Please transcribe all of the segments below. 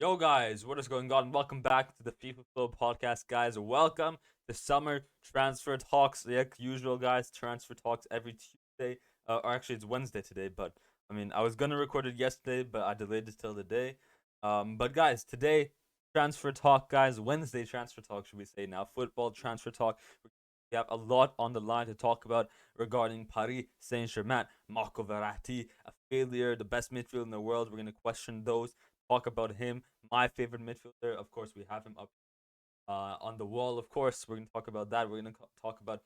Yo, guys, what is going on? Welcome back to the FIFA Flow Podcast, guys. Welcome to summer transfer talks. Like usual, guys, transfer talks every Tuesday. Or actually, it's Wednesday today, but I mean, I was gonna record it yesterday, but I delayed it till the day. But guys, today transfer talk, guys. Wednesday transfer talk, should we say now? Football transfer talk. We have a lot on the line to talk about regarding Paris Saint-Germain, Marco Verratti, a failure, the best midfield in the world. We're gonna question those, talk about him, my favorite midfielder. Of course, we have him up on the wall. Of course, we're going to talk about that. We're going to talk about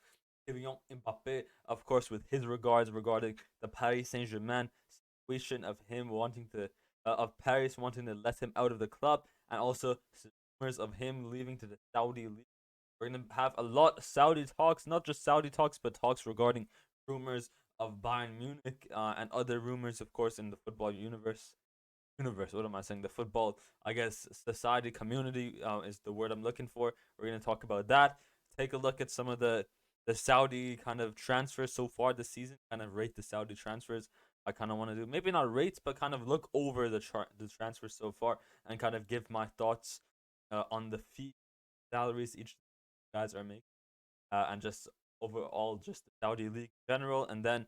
Kylian Mbappe, of course, with his regards regarding the Paris Saint Germain situation of him wanting to, of Paris wanting to let him out of the club, and also rumors of him leaving to the Saudi league. We're going to have a lot of Saudi talks, not just Saudi talks, but talks regarding rumors of Bayern Munich and other rumors, of course, in the football universe. What am I saying? The football, I guess, society community is the word I'm looking for. We're gonna talk about that. Take a look at some of the Saudi kind of transfers so far this season. Kind of rate the Saudi transfers. I kind of want to do maybe not rates, but kind of look over the transfers so far and kind of give my thoughts on the fee salaries each guys are making and just overall just the Saudi league in general. And then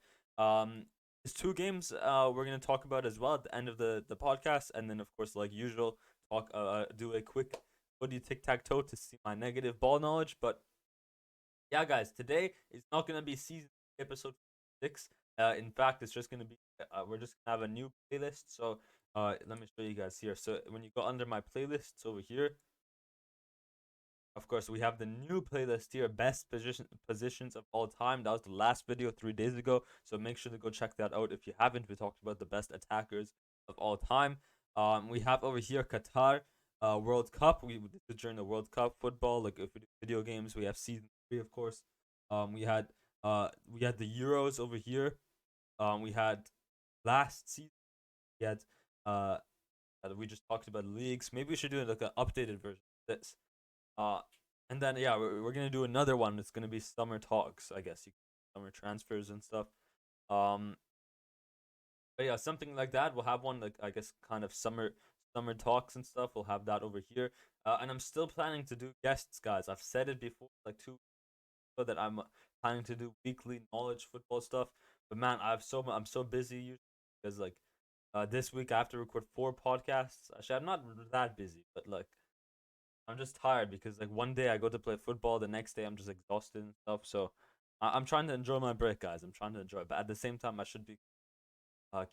there's two games we're gonna talk about as well at the end of the podcast, and then of course like usual talk do a quick footy tic tac toe to see my negative ball knowledge. But yeah, guys, today is not gonna be season episode 6. In fact, it's just gonna be we're just gonna have a new playlist. So let me show you guys here. So when you go under my playlists over here, of course, we have the new playlist here, positions of all time. That was the last video 3 days ago, so make sure to go check that out if you haven't. We talked about the best attackers of all time. We have over here Qatar World Cup. We did it during the World Cup football, like if we do video games. We have season 3, of course. We had the Euros over here. We had last season. We had uh, we just talked about leagues. Maybe we should do like an updated version of this. Uh, and then yeah, we're gonna do another one. It's gonna be summer talks, I guess. Summer transfers and stuff. Um, but yeah, something like that. We'll have one like I guess kind of summer talks and stuff. We'll have that over here. And I'm still planning to do guests, guys. I've said it before, like 2 weeks ago, that I'm planning to do weekly knowledge football stuff. But man, I'm so busy usually because like this week I have to record 4 podcasts. Actually, I'm not that busy, but like I'm just tired because like one day I go to play football, the next day I'm just exhausted and stuff. So I'm trying to enjoy my break, guys. I'm trying to enjoy, it. But at the same time, I should be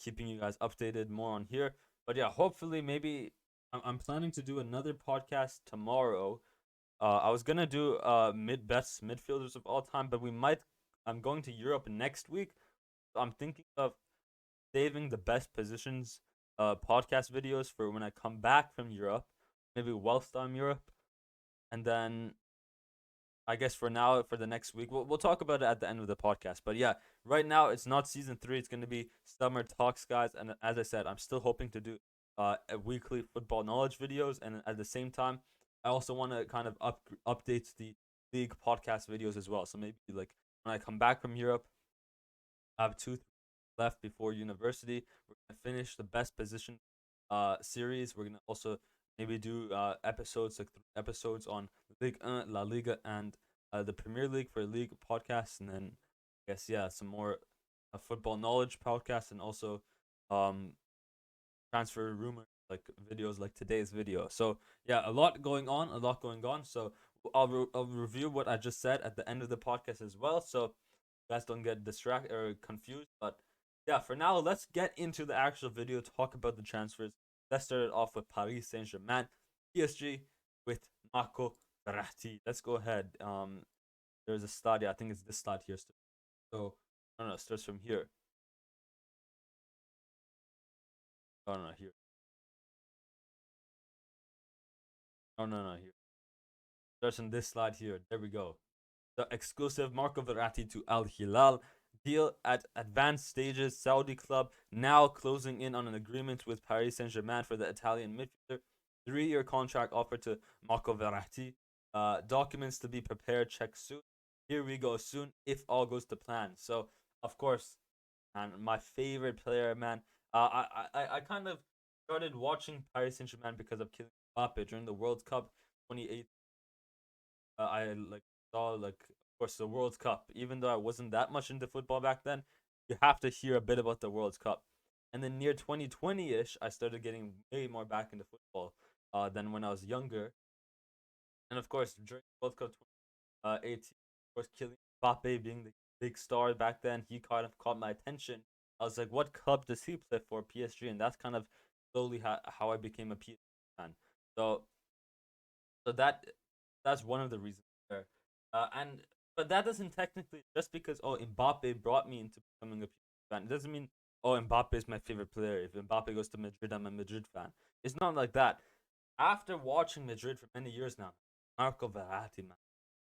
keeping you guys updated more on here. But yeah, hopefully, maybe I'm planning to do another podcast tomorrow. I was gonna do best midfielders of all time, but we might. I'm going to Europe next week. So I'm thinking of saving the best positions podcast videos for when I come back from Europe, maybe whilst I'm Europe, and then I guess for now, for the next week, we'll talk about it at the end of the podcast. But yeah, right now it's not season 3; it's going to be summer talks, guys. And as I said, I'm still hoping to do a weekly football knowledge videos, and at the same time, I also want to kind of update the league podcast videos as well. So maybe like when I come back from Europe, I have 2 left before university. We're gonna finish the best position series. We're gonna also maybe do episodes like 3 episodes on Ligue 1, La Liga, and the Premier League for league podcasts, and then I guess yeah, some more football knowledge podcasts, and also um transfer rumors like videos like today's video. So yeah, a lot going on, a lot going on. So I'll review what I just said at the end of the podcast as well. So you guys don't get distracted or confused. But yeah, for now, let's get into the actual video. Talk about the transfers. Let's start it off with Paris Saint Germain, PSG with Marco Verratti. Let's go ahead. There's a slide. Yeah, I think it's this slide here. So no, it starts from here. Oh no, here. Oh no, here. Starts on this slide here. There we go. The exclusive Marco Verratti to Al Hilal deal at advanced stages. Saudi club now closing in on an agreement with Paris Saint Germain for the Italian midfielder. 3-year contract offered to Marco Verratti. Documents to be prepared. Check soon. Here we go soon if all goes to plan. So of course, and my favorite player, man. I kind of started watching Paris Saint-Germain because of Kylian Mbappe during the World Cup 2018. I like saw like of course the World Cup. Even though I wasn't that much into football back then, you have to hear a bit about the World Cup. And then near 2020-ish, I started getting way more back into football than when I was younger. And of course, during World Cup 2018, of course, Kylian Mbappe being the big star back then, he kind of caught my attention. I was like, what club does he play for? PSG, and that's kind of slowly how I became a PSG fan. So, so that's one of the reasons there. And but that doesn't technically just because Mbappe brought me into becoming a PSG fan. It doesn't mean Mbappe is my favorite player. If Mbappe goes to Madrid, I'm a Madrid fan. It's not like that. After watching Madrid for many years now, Marco Verratti, man,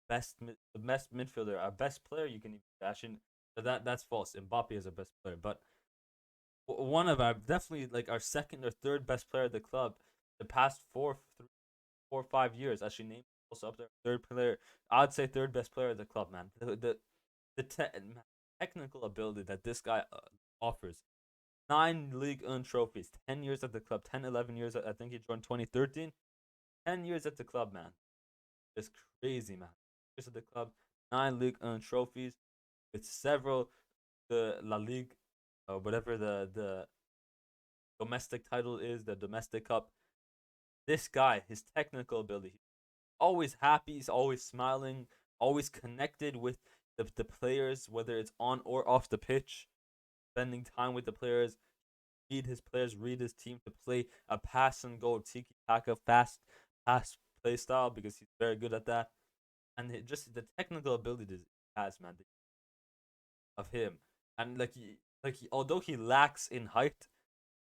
the best midfielder, our best player. You can even actually that's false. Mbappe is our best player, but one of our definitely like our second or third best player at the club the past 4 or 5 years. Actually, named also up there third player. I'd say third best player at the club, man. Technical ability that this guy offers. 9 League 1 trophies, 10 years at the club, 10, 11 years. I think he joined 2013. 10 years at the club, man. It's crazy, man. Years at the club, 9 League 1 trophies with several the La Ligue, whatever the domestic title is, the domestic cup. This guy, his technical ability, he's always happy, he's always smiling, always connected with the players, whether it's on or off the pitch, spending time with the players, read his players, read his team to play a pass and go tiki taka fast pass play style because he's very good at that. And just the technical ability that he has, man, of him. And although he lacks in height,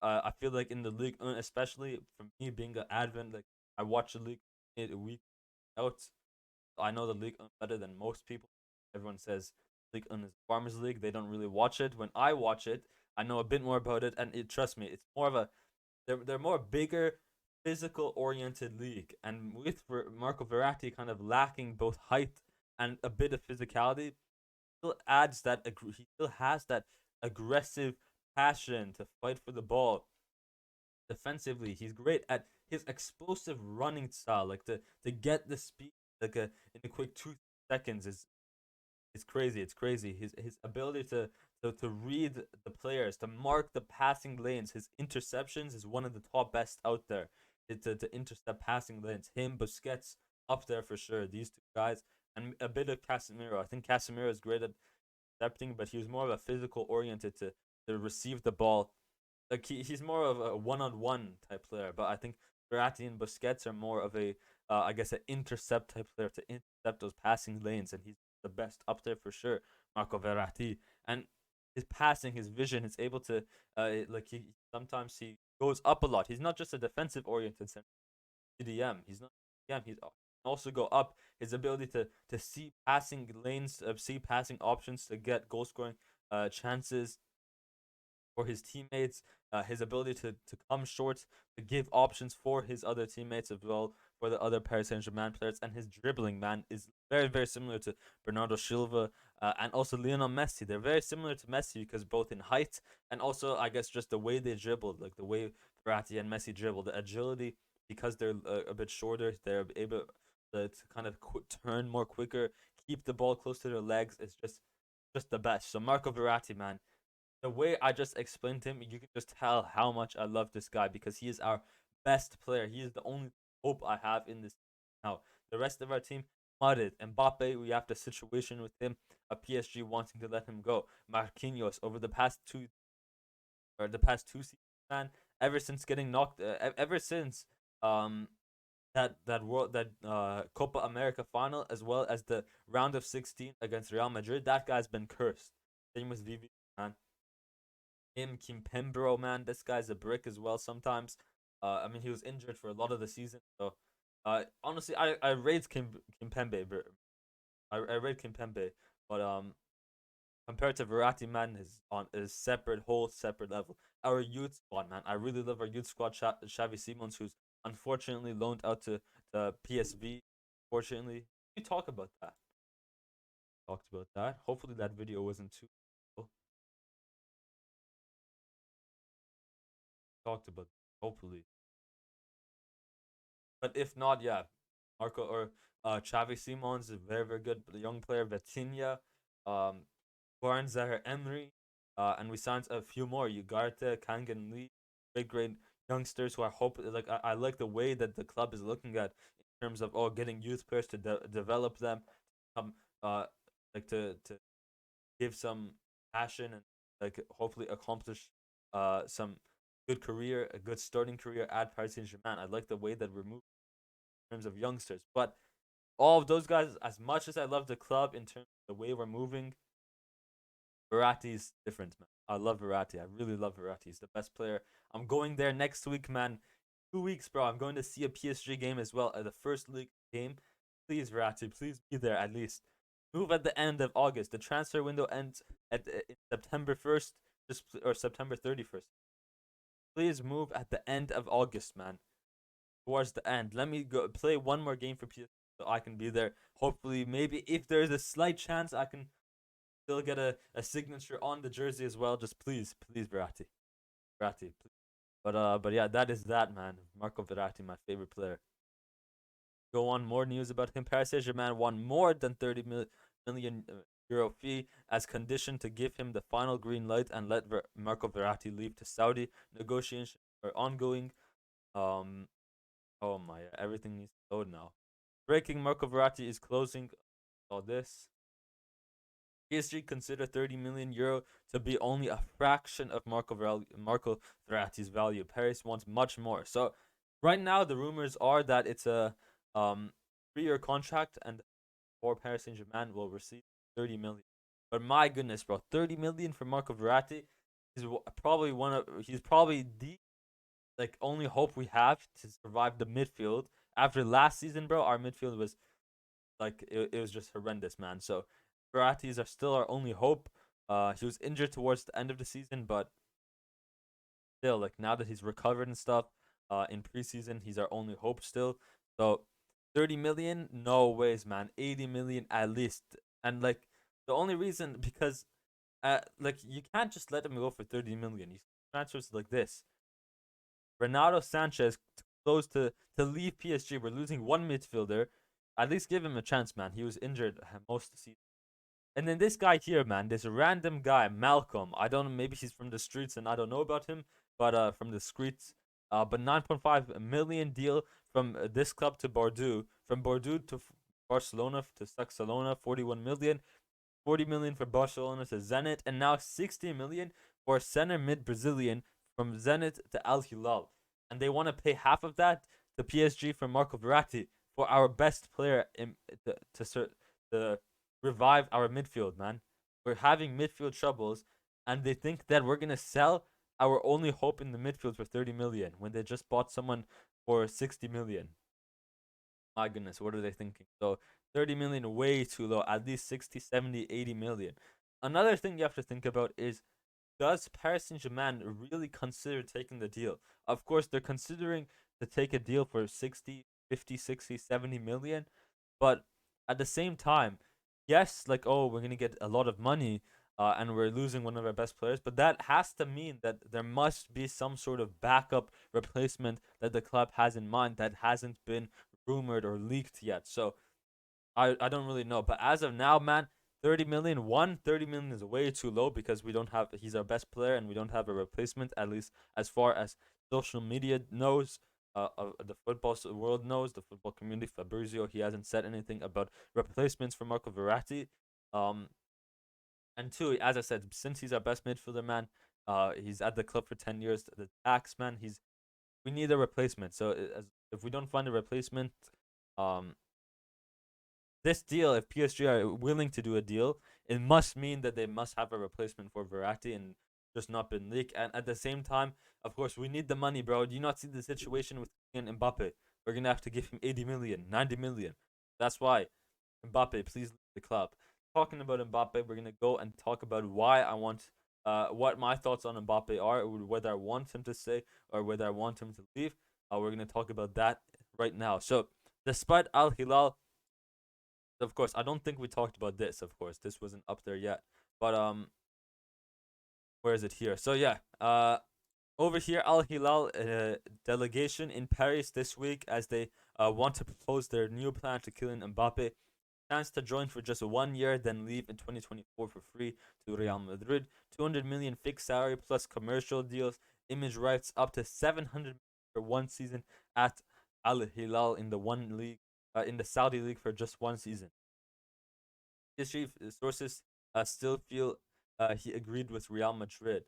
I feel like in the league, especially for me being an advent, like I watch the league a week out. I know the league better than most people. Everyone says league is farmers league. They don't really watch it. When I watch it, I know a bit more about it, and trust me, it's more of a they're more bigger, physical oriented league. And with Marco Verratti kind of lacking both height and a bit of physicality, still adds that he still has that aggressive passion to fight for the ball. Defensively, he's great at his explosive running style, like to get the speed in a quick 2 seconds is crazy. It's crazy. His ability to read the players, to mark the passing lanes, his interceptions is one of the top best out there. To intercept passing lanes, him Busquets up there for sure. These two guys and a bit of Casemiro. I think Casemiro is great at intercepting, but he was more of a physical oriented to receive the ball. Like he's more of a one-on-one type player, but I think Verratti and Busquets are more of a I guess an intercept type player to intercept those passing lanes, and he's the best up there for sure. Marco Verratti and his passing, his vision, he's able to like he sometimes he goes up a lot. He's not just a defensive oriented CDM. He's not CDM. He's also go up. His ability to see passing lanes, see passing options to get goal scoring chances for his teammates, his ability to come short, to give options for his other teammates as well, for the other Paris Saint Germain players, and his dribbling, man, is very, very similar to Bernardo Silva and also Lionel Messi. They're very similar to Messi because both in height and also, I guess, just the way they dribble, like the way Verratti and Messi dribble, the agility, because they're a bit shorter, they're able to kind of turn more quicker, keep the ball close to their legs. It's just the best. So Marco Verratti, man, the way I just explained him, you can just tell how much I love this guy because he is our best player. He is the only hope I have in this. Now, the rest of our team, mudded. Mbappe, we have the situation with him, a PSG wanting to let him go. Marquinhos, over the past two seasons, man, ever since getting knocked, ever since um that Copa America final as well as the round of 16 against Real Madrid, that guy's been cursed. Same with VV, man. Kimpembro, man, this guy's a brick as well sometimes. I mean, he was injured for a lot of the season, so honestly, I rate Kimpembe, I rate Kimpembe, but compared to Verratti, man, is on a whole separate level. Our youth squad, man, I really love our youth squad. Xavi Simons, who's unfortunately loaned out to PSV. Fortunately, we talk about that. Talked about that. Hopefully, that video wasn't too. Talked about. hopefully. But if not, yeah, Marco or Xavi Simons is very very good. The young player Vitinha, um, Warren Zaire Emery, and we signed a few more. Ugarte, Kangan Lee, great youngsters who I hope like I like the way that the club is looking at in terms of getting youth players to develop them, um like to give some passion and like hopefully accomplish some good career, a good starting career at Paris Saint Germain. I like the way that we're moving in terms of youngsters, but all of those guys, as much as I love the club in terms of the way we're moving, Verratti's different, man. I love Verratti. I really love Verratti. He's the best player. I'm going there next week, man. 2 weeks, bro. I'm going to see a PSG game as well, the first league game. Please, Verratti, please be there at least. Move at the end of August. The transfer window ends at September 1st, or September 31st. Please move at the end of August, man. Towards the end. Let me go play one more game for PSG so I can be there. Hopefully, maybe if there's a slight chance, I can still get a signature on the jersey as well. Just please, please, Verratti, please. But yeah, that is that, man. Marco Verratti, my favorite player. Go on, more news about him. Paris Saint-Germain won more than 30 million euro fee as condition to give him the final green light and let Marco Verratti leave to Saudi. Negotiations are ongoing. Oh my, everything needs to load now. Breaking: Marco Verratti is closing. All this. PSG consider 30 million euro to be only a fraction of Marco Verratti's value. Paris wants much more. So right now the rumors are that it's a 3-year contract and for Paris Saint Germain will receive 30 million. But my goodness, bro, 30 million for Marco Verratti is probably he's probably the like only hope we have to survive the midfield. After last season, bro, our midfield was like it was just horrendous, man. So Verratti's are still our only hope. He was injured towards the end of the season, but still, like now that he's recovered and stuff, in preseason, he's our only hope still. So 30 million, no ways, man. 80 million at least. And like the only reason because like you can't just let him go for 30 million. You transfers like this. Renato Sanchez close to leave PSG. We're losing one midfielder. At least give him a chance, man. He was injured most of the season. And then this guy here, man, this random guy, Malcolm. I don't know, maybe he's from the streets and I don't know about him, but from the streets. But 9.5 million deal from this club to Bordeaux, from Bordeaux to Barcelona to Saxelona, 41 million, 40 million for Barcelona to Zenit, and now 60 million for center mid Brazilian from Zenit to Al Hilal. And they want to pay half of that to PSG for Marco Verratti for our best player to revive our midfield, man. We're having midfield troubles, and they think that we're gonna sell our only hope in the midfield for 30 million when they just bought someone for 60 million. My goodness, what are they thinking? So 30 million way too low, at least 60, 70, 80 million. Another thing you have to think about is does Paris Saint-Germain really consider taking the deal? Of course, they're considering to take a deal for 60, 50, 60, 70 million, but at the same time, yes, like, oh, we're going to get a lot of money and we're losing one of our best players, but that has to mean that there must be some sort of backup replacement that the club has in mind that hasn't been rumored or leaked yet. So I don't really know. But as of now, man, 30 million, 30 million is way too low because we don't have, he's our best player and we don't have a replacement, at least as far as social media knows. The football world knows, the football community. Fabrizio, he hasn't said anything about replacements for Marco Verratti. And two, as I said, since he's our best midfielder, man, he's at the club for 10 years. The tax, man, we need a replacement. So if we don't find a replacement, this deal, if PSG are willing to do a deal, it must mean that they must have a replacement for Verratti and just not been leaked. And at the same time, of course, we need the money, bro. Do you not see the situation with Mbappe? We're gonna have to give him 80 million, 90 million. That's why Mbappe, please leave the club. Talking about Mbappe, we're gonna go and talk about why I want, what my thoughts on Mbappe are, whether I want him to stay or whether I want him to leave. We're gonna talk about that right now. So, despite Al Hilal, of course, I don't think we talked about this. Of course, this wasn't up there yet. But where is it here? So yeah, Over here, Al Hilal delegation in Paris this week as they want to propose their new plan to Kylian Mbappe. Chance to join for just 1 year, then leave in 2024 for free to Real Madrid. 200 million fixed salary plus commercial deals, image rights up to 700 for 1 season at Al Hilal in the one league, in the Saudi league for just 1 season. PSG sources still feel he agreed with Real Madrid.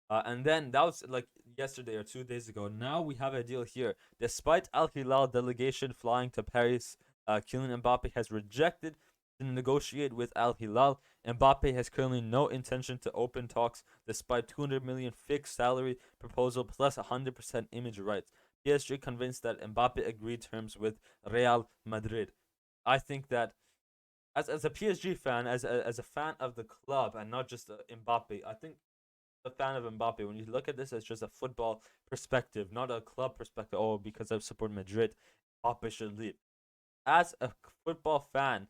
And then that was like yesterday or 2 days ago. Now we have a deal here. Despite Al Hilal delegation flying to Paris, Kylian Mbappe has rejected to negotiate with Al Hilal. Mbappe has currently no intention to open talks despite 200 million fixed salary proposal plus 100% image rights. PSG convinced that Mbappe agreed terms with Real Madrid. I think that as a PSG fan, as a fan of the club and not just Mbappe, I think a fan of Mbappe. When you look at this as just a football perspective, not a club perspective. Oh, because I support Madrid, Mbappe should leave. As a football fan,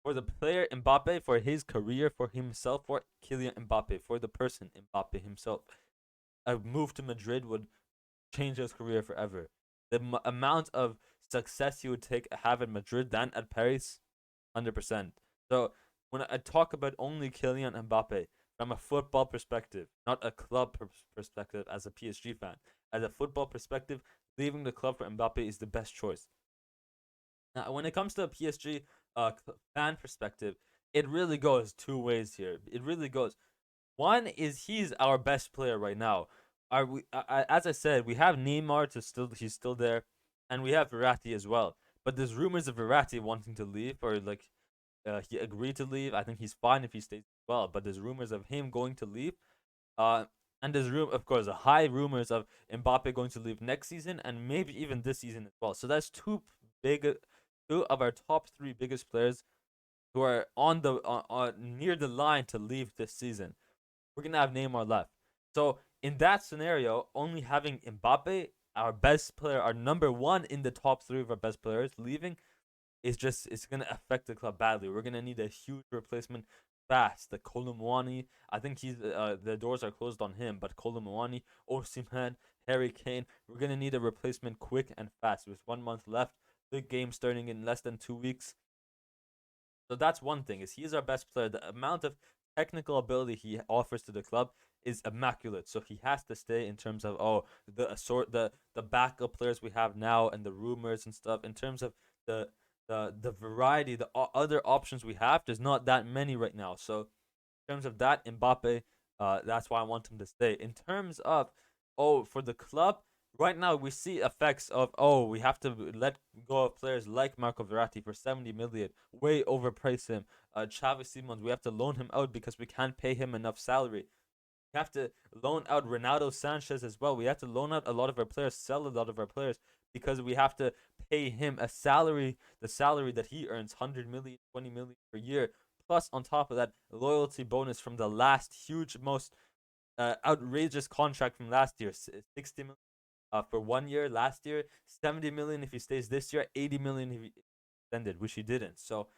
for the player Mbappe, for his career, for himself, for Kylian Mbappe, for the person Mbappe himself, a move to Madrid would change his career forever. The amount of success he would have in Madrid than at Paris, 100%. So when I talk about only Kylian Mbappe from a football perspective, not a club perspective as a PSG fan, as a football perspective, leaving the club for Mbappe is the best choice. Now, when it comes to a PSG fan perspective, it really goes two ways here. It really goes. One is he's our best player right now. Are we? As I said, we have Neymar to still he's still there, and we have Verratti as well. But there's rumors of Verratti wanting to leave, or like he agreed to leave. I think he's fine if he stays as well. But there's rumors of him going to leave. Uh, and there's of course, high rumors of Mbappe going to leave next season and maybe even this season as well. So that's big, two of our top three biggest players who are near the line to leave this season. We're gonna have Neymar left. So in that scenario, only having Mbappe, our best player, our number one in the top three of our best players, leaving it's gonna affect the club badly. We're gonna need a huge replacement fast. The Kolomwani, I think the doors are closed on him, but Kolomwani, Osimhen, Harry Kane, we're gonna need a replacement quick and fast. With 1 month left, the game starting in less than 2 weeks. So that's one thing. Is he is our best player. The amount of technical ability he offers to the club is immaculate. So he has to stay in terms of the backup players we have now and the rumors and stuff. In terms of the the variety, the other options we have, there's not that many right now. So in terms of that, Mbappe, that's why I want him to stay. In terms of for the club, right now we see effects of we have to let go of players like Marco Verratti for 70 million, way overprice him. Xavi Simons, we have to loan him out because we can't pay him enough salary. We have to loan out Renato Sanchez as well. We have to loan out a lot of our players, sell a lot of our players because we have to pay him a salary, the salary that he earns, 100 million, 20 million per year. Plus, on top of that, loyalty bonus from the last huge, most outrageous contract from last year, 60 million for 1 year last year, 70 million if he stays this year, 80 million if he extended, which he didn't. So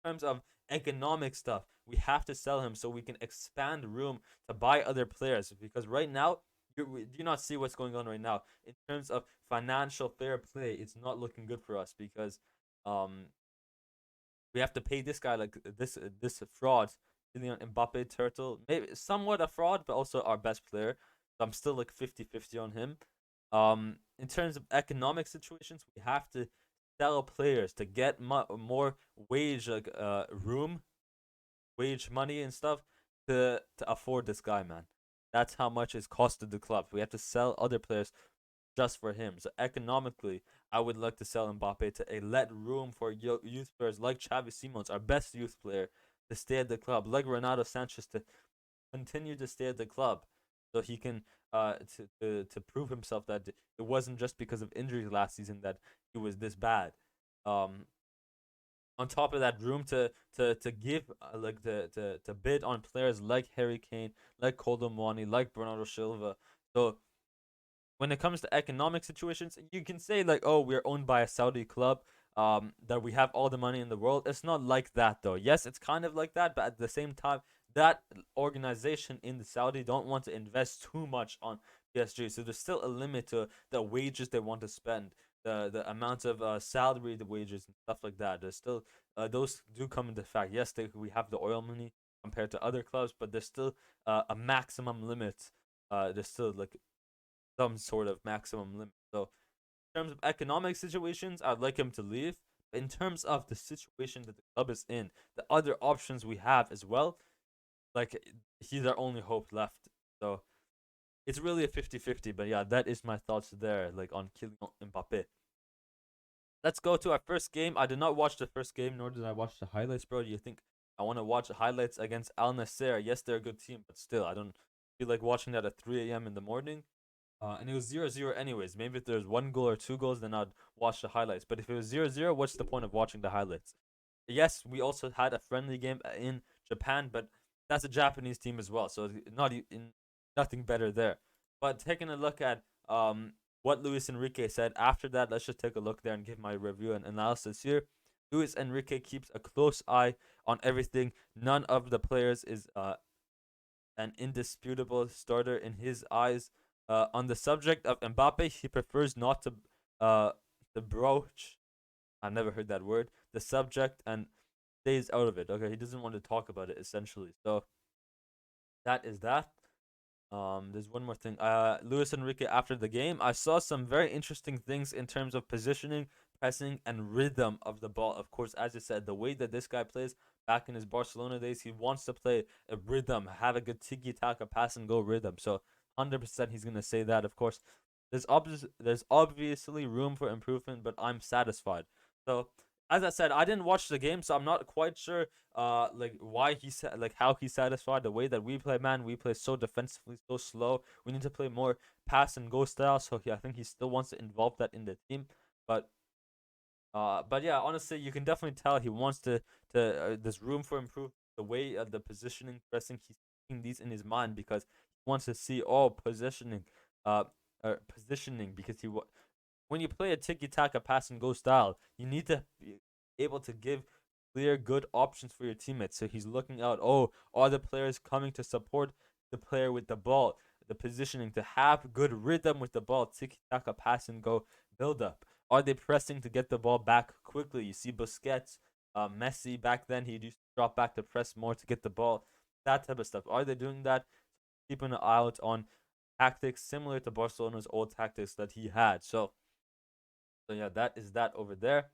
terms of economic stuff, we have to sell him so we can expand room to buy other players. Because right now, do you not see what's going on right now in terms of financial fair play? It's not looking good for us because um we have to pay this guy like this fraud, Kylian Mbappe turtle, maybe somewhat a fraud, but also our best player. So I'm still like 50-50 on him. In terms of economic situations, we have to sell players to get more wage room, wage money and stuff to afford this guy, man. That's how much it's costed the club. We have to sell other players just for him. So economically, I would like to sell Mbappe to let room for youth players like Xavi Simons, our best youth player, to stay at the club, like Renato Sanchez to continue to stay at the club, so he can to prove himself that it wasn't just because of injuries last season that he was this bad. Um, on top of that, room to give to bid on players like Harry Kane, like Kolomwani, like Bernardo Silva. So when it comes to economic situations, you can say like, oh, we're owned by a Saudi club, that we have all the money in the world. It's not like that though. Yes, it's kind of like that, but at the same time, that organization in the Saudi don't want to invest too much on PSG. So there's still a limit to the wages they want to spend, the amount of salary, the wages and stuff like that. There's still those do come into fact. Yes, we have the oil money compared to other clubs, but there's still a maximum limit. There's still like some sort of maximum limit. So in terms of economic situations, I'd like him to leave. In terms of the situation that the club is in, the other options we have as well, like he's our only hope left. So it's really a 50-50. But yeah, that is my thoughts there, like on Kylian Mbappe. Let's go to our first game. I did not watch the first game, nor did I watch the highlights, bro. Do you think I want to watch the highlights against Al Nasser? Yes, they're a good team, but still, I don't feel like watching that at 3 a.m. in the morning. And it was 0-0 anyways. Maybe if there's one goal or two goals, then I'd watch the highlights. But if it was 0-0, what's the point of watching the highlights? Yes, we also had a friendly game in Japan, but that's a Japanese team as well, so not in nothing better there. But taking a look at what Luis Enrique said after that, let's just take a look there and give my review and analysis here. Luis Enrique keeps a close eye on everything. None of the players is an indisputable starter in his eyes. On the subject of Mbappe, he prefers not to broach. I've never heard that word. The subject and stays out of it. Okay, he doesn't want to talk about it essentially. So that is that. There's one more thing. Luis Enrique after the game, I saw some very interesting things in terms of positioning, pressing, and rhythm of the ball. Of course, as I said, the way that this guy plays back in his Barcelona days, he wants to play a rhythm, have a good tiki taka pass and go rhythm. So 100% he's gonna say that. Of course, there's obviously room for improvement, but I'm satisfied. So as I said, I didn't watch the game, so I'm not quite sure like why he said like how he satisfied the way that we play. Man, we play so defensively, so slow. We need to play more pass and go style. So I think he still wants to involve that in the team. But but yeah, honestly, you can definitely tell he wants to there's room for improvement. The way the positioning, pressing, he's keeping these in his mind because he wants to see all positioning, uh, positioning because when you play a tiki taka pass and go style, you need to be able to give clear, good options for your teammates. So he's looking out, oh, are the players coming to support the player with the ball? The positioning to have good rhythm with the ball, tiki taka pass and go build up. Are they pressing to get the ball back quickly? You see Busquets, Messi back then, he used to drop back to press more to get the ball. That type of stuff. Are they doing that? Keeping an eye out on tactics similar to Barcelona's old tactics that he had. So yeah, that is that over there.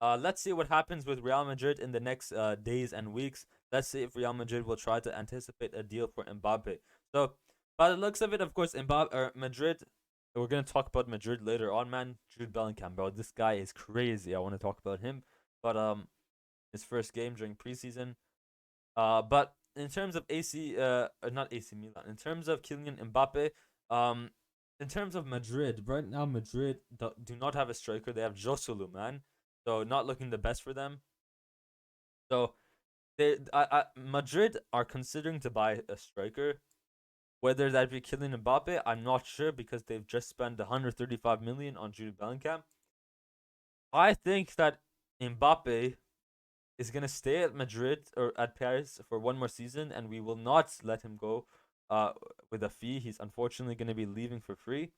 Let's see what happens with Real Madrid in the next days and weeks. Let's see if Real Madrid will try to anticipate a deal for Mbappe. So, by the looks of it, of course, Mbappe or Madrid. We're gonna talk about Madrid later on, man. Jude Bellingham, bro, this guy is crazy. I want to talk about him, but his first game during preseason. But in terms of not AC Milan, in terms of Kylian Mbappe, um, in terms of Madrid, right now Madrid do not have a striker. They have Joselu, man. So not looking the best for them. So Madrid are considering to buy a striker. Whether that be Kylian Mbappe, I'm not sure because they've just spent 135 million on Jude Bellingham. I think that Mbappe is gonna stay at Madrid or at Paris for one more season, and we will not let him go with a fee. He's unfortunately gonna be leaving for free.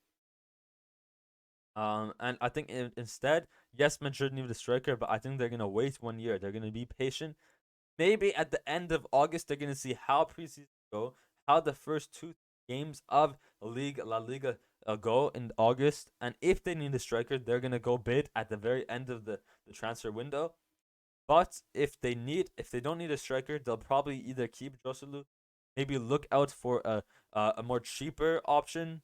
And I think instead, yes, Madrid need a striker, but I think they're gonna wait 1 year. They're gonna be patient. Maybe at the end of August, they're gonna see how preseason go, how the first two games of La Liga go in August, and if they need a striker, they're gonna go bid at the very end of the transfer window. But if they don't need a striker, they'll probably either keep Joselu, maybe look out for a more cheaper option,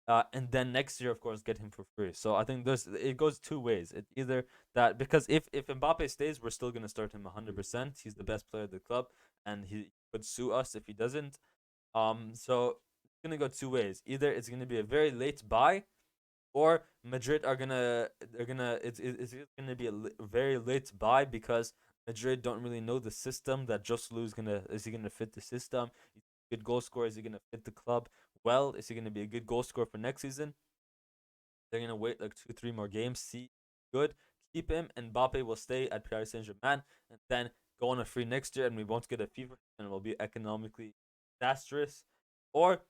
and then next year, of course, get him for free. So I think it goes two ways. It either that because if Mbappe stays, we're still gonna start him 100%. He's the best player of the club, and he could sue us if he doesn't. So it's gonna go two ways. Either it's gonna be a very late buy, or Madrid are gonna it's gonna be a very late buy because Madrid don't really know the system that Joselu is he gonna fit the system? Good goal scorer, is he gonna fit the club well? Is he gonna be a good goal scorer for next season? They're gonna wait like 2 3 more games, see good, keep him, and Mbappe will stay at Paris Saint Germain and then go on a free next year, and we won't get a FIFA and it will be economically disastrous. Or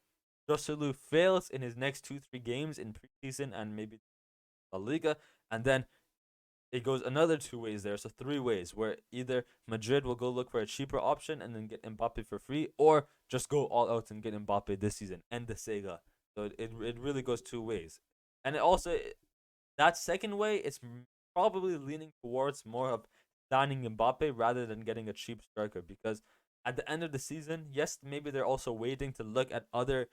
Joselu fails in his next 2-3 games in preseason and maybe La Liga, and then it goes another 2 ways there. So 3 ways where either Madrid will go look for a cheaper option and then get Mbappe for free, or just go all out and get Mbappe this season, end the saga. So it really goes 2 ways. And it also, that second way, it's probably leaning towards more of signing Mbappe rather than getting a cheap striker, because at the end of the season, yes, maybe they're also waiting to look at other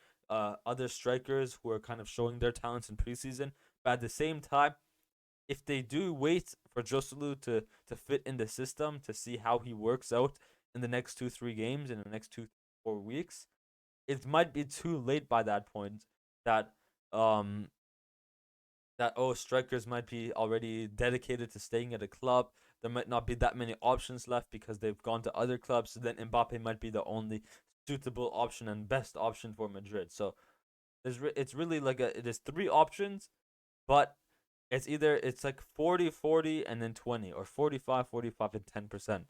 strikers who are kind of showing their talents in preseason. But at the same time, if they do wait for Joselu to fit in the system to see how he works out in the next 2-3 games in the next 2-4 weeks, it might be too late by that point. That um strikers might be already dedicated to staying at a club. There might not be that many options left because they've gone to other clubs. So then Mbappe might be the only suitable option and best option for Madrid. So it's really like it is 3 options, but it's like 40-40 and then 20, or 45-45 and 10%.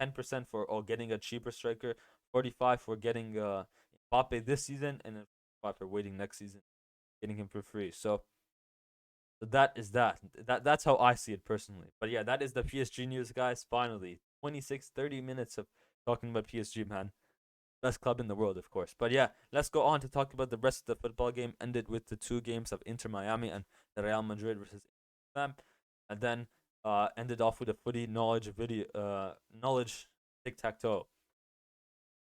10% for getting a cheaper striker, 45 for getting Mbappe this season, and then 5 for waiting next season, getting him for free. So that is that's how I see it personally. But yeah, that is the PSG news, guys. Finally, 26-30 minutes of talking about PSG, man. Best club in the world, of course. But yeah, let's go on to talk about the rest of the football game. Ended with the 2 games of Inter Miami and the Real Madrid versus Inter, and then ended off with a footy knowledge tic tac toe.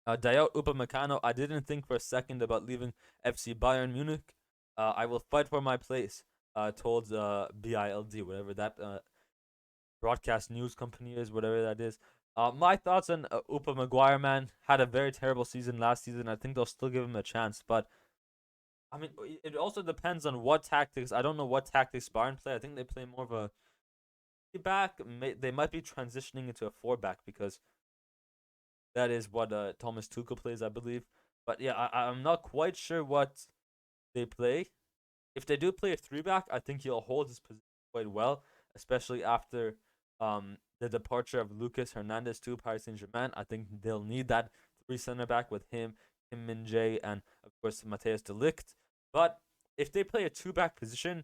Dayot Upamecano, I didn't think for a second about leaving FC Bayern Munich. I will fight for my place. Told BILD, whatever that broadcast news company is, whatever that is. My thoughts on Upamecano, man, had a very terrible season last season. I think they'll still give him a chance, but I mean, it also depends on what tactics. I don't know what tactics Bayern play. I think they play more of a back. They might be transitioning into a 4-back because that is what Thomas Tuchel plays, I believe. But yeah, I'm not quite sure what they play. If they do play a 3-back, I think he'll hold his position quite well, especially after the departure of Lucas Hernandez to Paris Saint-Germain. I think they'll need that 3 center back with him, Kim Min Jae, and of course Matthias de Ligt. But if they play a 2-back position,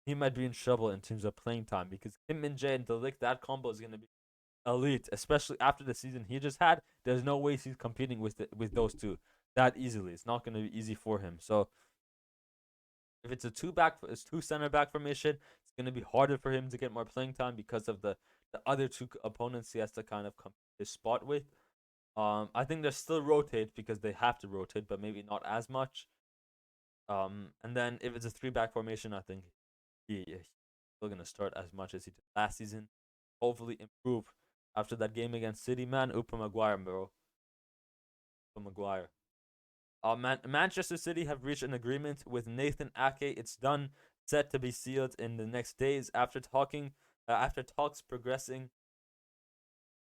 he might be in trouble in terms of playing time, because Kim Min Jae and de Ligt, that combo is going to be elite, especially after the season he just had. There's no way he's competing with those two that easily. It's not going to be easy for him. So if it's a 2 center back formation, it's going to be harder for him to get more playing time because of the other 2 opponents he has to kind of compete his spot with. I think they still rotate because they have to rotate, but maybe not as much. And then if it's a 3-back formation, I think he's still going to start as much as he did last season. Hopefully improve after that game against City, man. Upamecano, bro. Upamecano. Manchester City have reached an agreement with Nathan Ake. It's done, set to be sealed in the next days. After talks progressing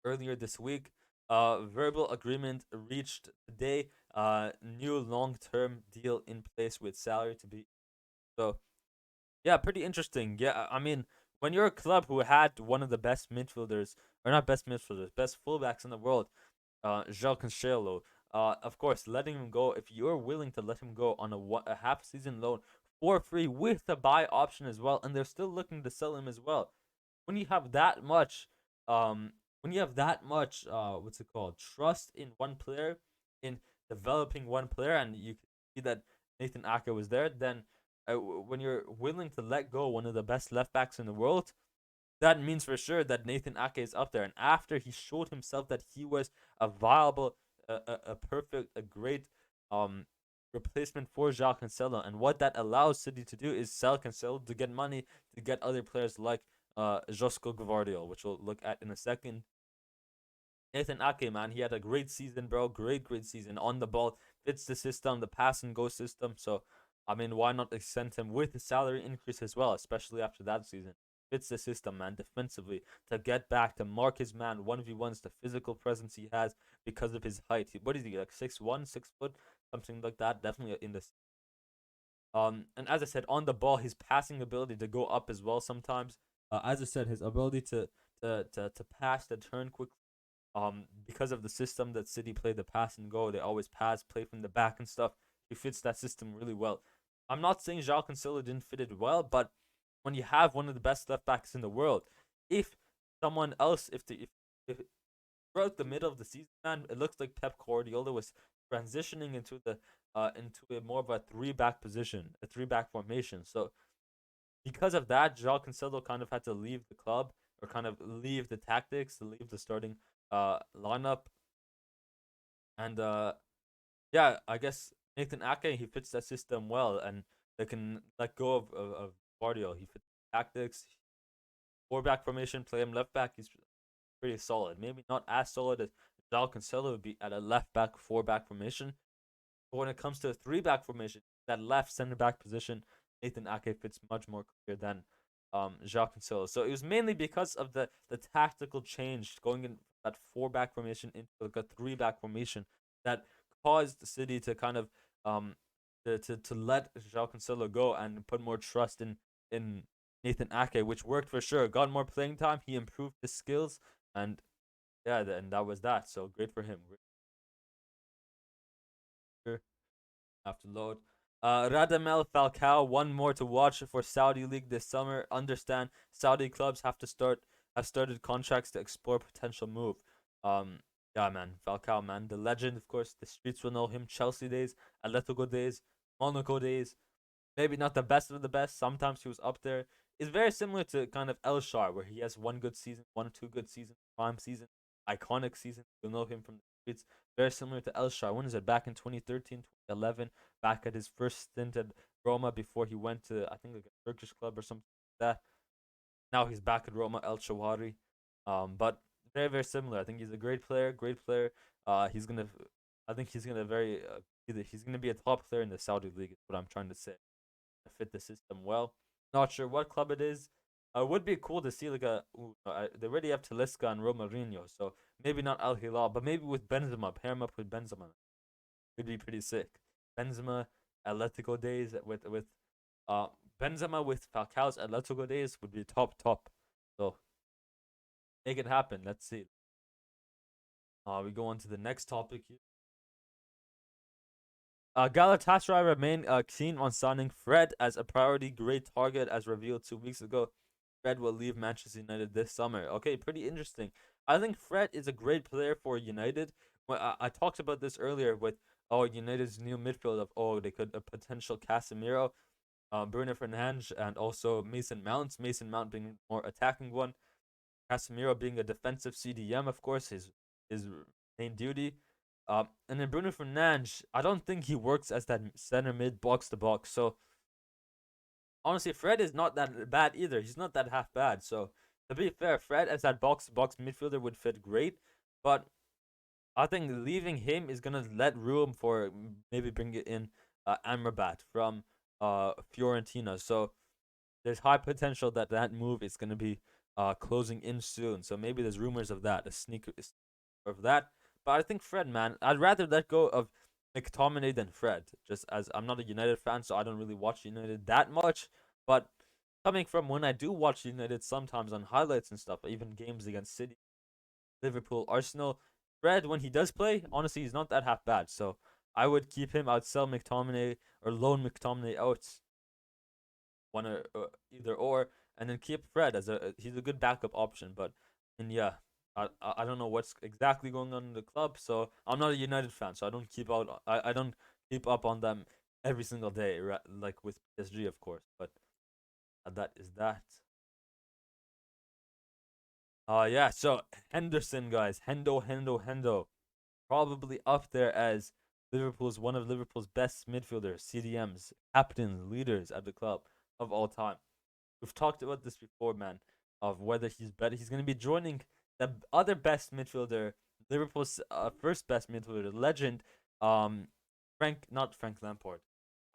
earlier this week, verbal agreement reached today. New long-term deal in place with salary to be. So, yeah, pretty interesting. Yeah, I mean, when you're a club who had one of the best midfielders, or not best midfielders, best fullbacks in the world, João Cancelo, of course, letting him go, if you're willing to let him go on a half season loan for free with a buy option as well, and they're still looking to sell him as well. When you have that much, what's it called, trust in one player, in developing one player, and you can see that Nathan Ake was there, then when you're willing to let go one of the best left backs in the world, that means for sure that Nathan Ake is up there. And after he showed himself that he was a viable, a perfect, a great replacement for João Cancelo, and what that allows City to do is sell Cancelo to get money to get other players like Josko Gvardiol, which we'll look at in a second. Nathan Ake, man, he had a great season, bro. Great season on the ball. Fits the system, the pass and go system. So, I mean, why not extend him with a salary increase as well, especially after that season? Fits the system, man, defensively, to get back, to mark his man 1v1s, the physical presence he has because of his height. What is he, like 6'1", 6 foot, something like that? Definitely in this. And as I said, on the ball, his passing ability to go up as well sometimes. As I said, his ability to pass, to turn quickly. Because of the system that City play, the pass and go, they always pass, play from the back and stuff. he fits that system really well. I'm not saying João Cancelo didn't fit it well, but when you have one of the best left backs in the world, if someone else, if throughout the middle of the season, man, it looks like Pep Guardiola was transitioning into a more of a three back position, a three back formation. So because of that, João Cancelo kind of had to leave the club or kind of leave the tactics, to leave the starting lineup, and yeah, I guess Nathan Ake, he fits that system well, and they can let go of Guardiola. He fits tactics, four back formation, play him left back. He's pretty solid. Maybe not as solid as João Cancelo would be at a left back, four back formation. But when it comes to a three back formation, that left center back position, Nathan Ake fits much more clear than João Cancelo. So it was mainly because of the tactical change going in that four back formation into like a three back formation that caused the City to kind of to let João Cancelo go and put more trust in Nathan Ake, which worked for sure. Got more playing time. He improved his skills, and yeah, and that was that. So great for him. Have to load. Radamel Falcao, one more to watch for Saudi League this summer. Understand Saudi clubs have started contracts to explore potential move. Yeah, man, Falcao, man, the legend, of course. The streets will know him. Chelsea days, Atletico days, Monaco days. Maybe not the best of the best. Sometimes he was up there. It's very similar to kind of El Shar, where he has one good season, one or two good seasons, prime season, iconic season. You'll know him from the streets. Very similar to El Shar. When is it? Back in 2013, 2011, back at his first stint at Roma before he went to, I think, like a Turkish club or something like that. Now he's back at Roma, El Shawari. But very, very similar. I think he's a great player, great player. I think he's gonna he's gonna be a top player in the Saudi league. Is what I'm trying to say. Fit the system well. Not sure what club it is. Would be cool to see like they already have Talisca and Romarinho, so maybe not Al Hilal, but maybe with Benzema, pair him up with Benzema. It'd be pretty sick. Benzema, Atletico days with uh Benzema with Falcao's Atletico days would be top. So make it happen. Let's see. We go on to the next topic here. Galatasaray remain keen on signing Fred as a priority great target, as revealed 2 weeks ago. Fred will leave Manchester United this summer. Okay, pretty interesting. I think Fred is a great player for United. Well, I talked about this earlier with United's new midfield of they could a potential Casemiro, Bruno Fernandes, and also Mason Mount. Mason Mount being more attacking one, Casemiro being a defensive CDM, of course, his main duty. And then Bruno Fernandes, I don't think he works as that center mid box to box. So honestly, Fred is not that bad either. He's not that half bad. So to be fair, Fred as that box to box midfielder would fit great. But I think leaving him is gonna let room for maybe bring it in Amrabat from Fiorentina. So there's high potential that that move is gonna be closing in soon. So maybe there's rumors of that, a sneaker of that. But I think Fred, man, I'd rather let go of McTominay than Fred. Just as I'm not a United fan, so I don't really watch United that much. But coming from when I do watch United, sometimes on highlights and stuff, even games against City, Liverpool, Arsenal, Fred, when he does play, honestly, he's not that half bad. So I would keep him. I'd sell McTominay or loan McTominay out, one or either or, and then keep Fred as he's a good backup option. But and yeah, I don't know what's exactly going on in the club, so I'm not a United fan, so I don't keep up on them every single day, like with PSG, of course. But that is that. Yeah. So Henderson, guys, Hendo, probably up there as one of Liverpool's best midfielders, CDMs, captains, leaders at the club of all time. We've talked about this before, man, of whether he's better. He's going to be joining the other best midfielder, Liverpool's first best midfielder, legend, not Frank Lampard,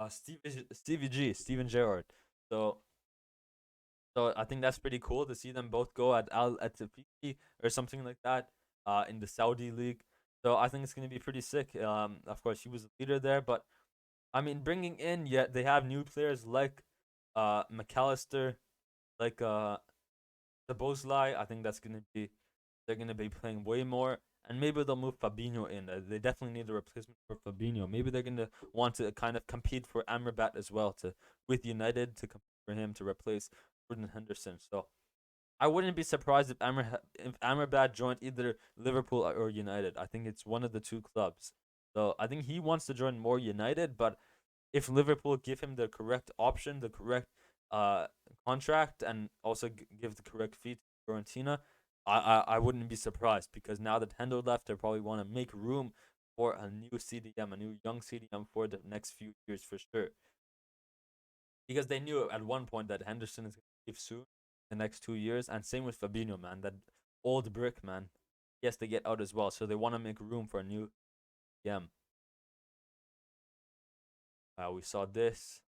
Steven Gerrard. So, I think that's pretty cool to see them both go at Al Atifi or something like that, in the Saudi league. So I think it's going to be pretty sick. Of course, he was a leader there, but I mean, bringing in, yet they have new players like McAllister, like the Bosley. I think that's gonna be they're gonna be playing way more. and maybe they'll move Fabinho in. They definitely need a replacement for Fabinho. Maybe they're gonna want to kind of compete for Amrabat as well to with United to compete for him to replace Jordan Henderson. So I wouldn't be surprised if Amrabat joined either Liverpool or United. I think it's one of the two clubs. So I think he wants to join more United, but if Liverpool give him the correct option, the correct uh contract, and also give the correct fee to Fiorentina, I wouldn't be surprised because now that Hendo left, they probably want to make room for a new CDM, a new young CDM for the next few years for sure. Because they knew at one point that Henderson is going to leave soon, the next 2 years, and same with Fabinho, man. That old brick, man. Yes, they get out as well, so they want to make room for a new CDM. We saw this.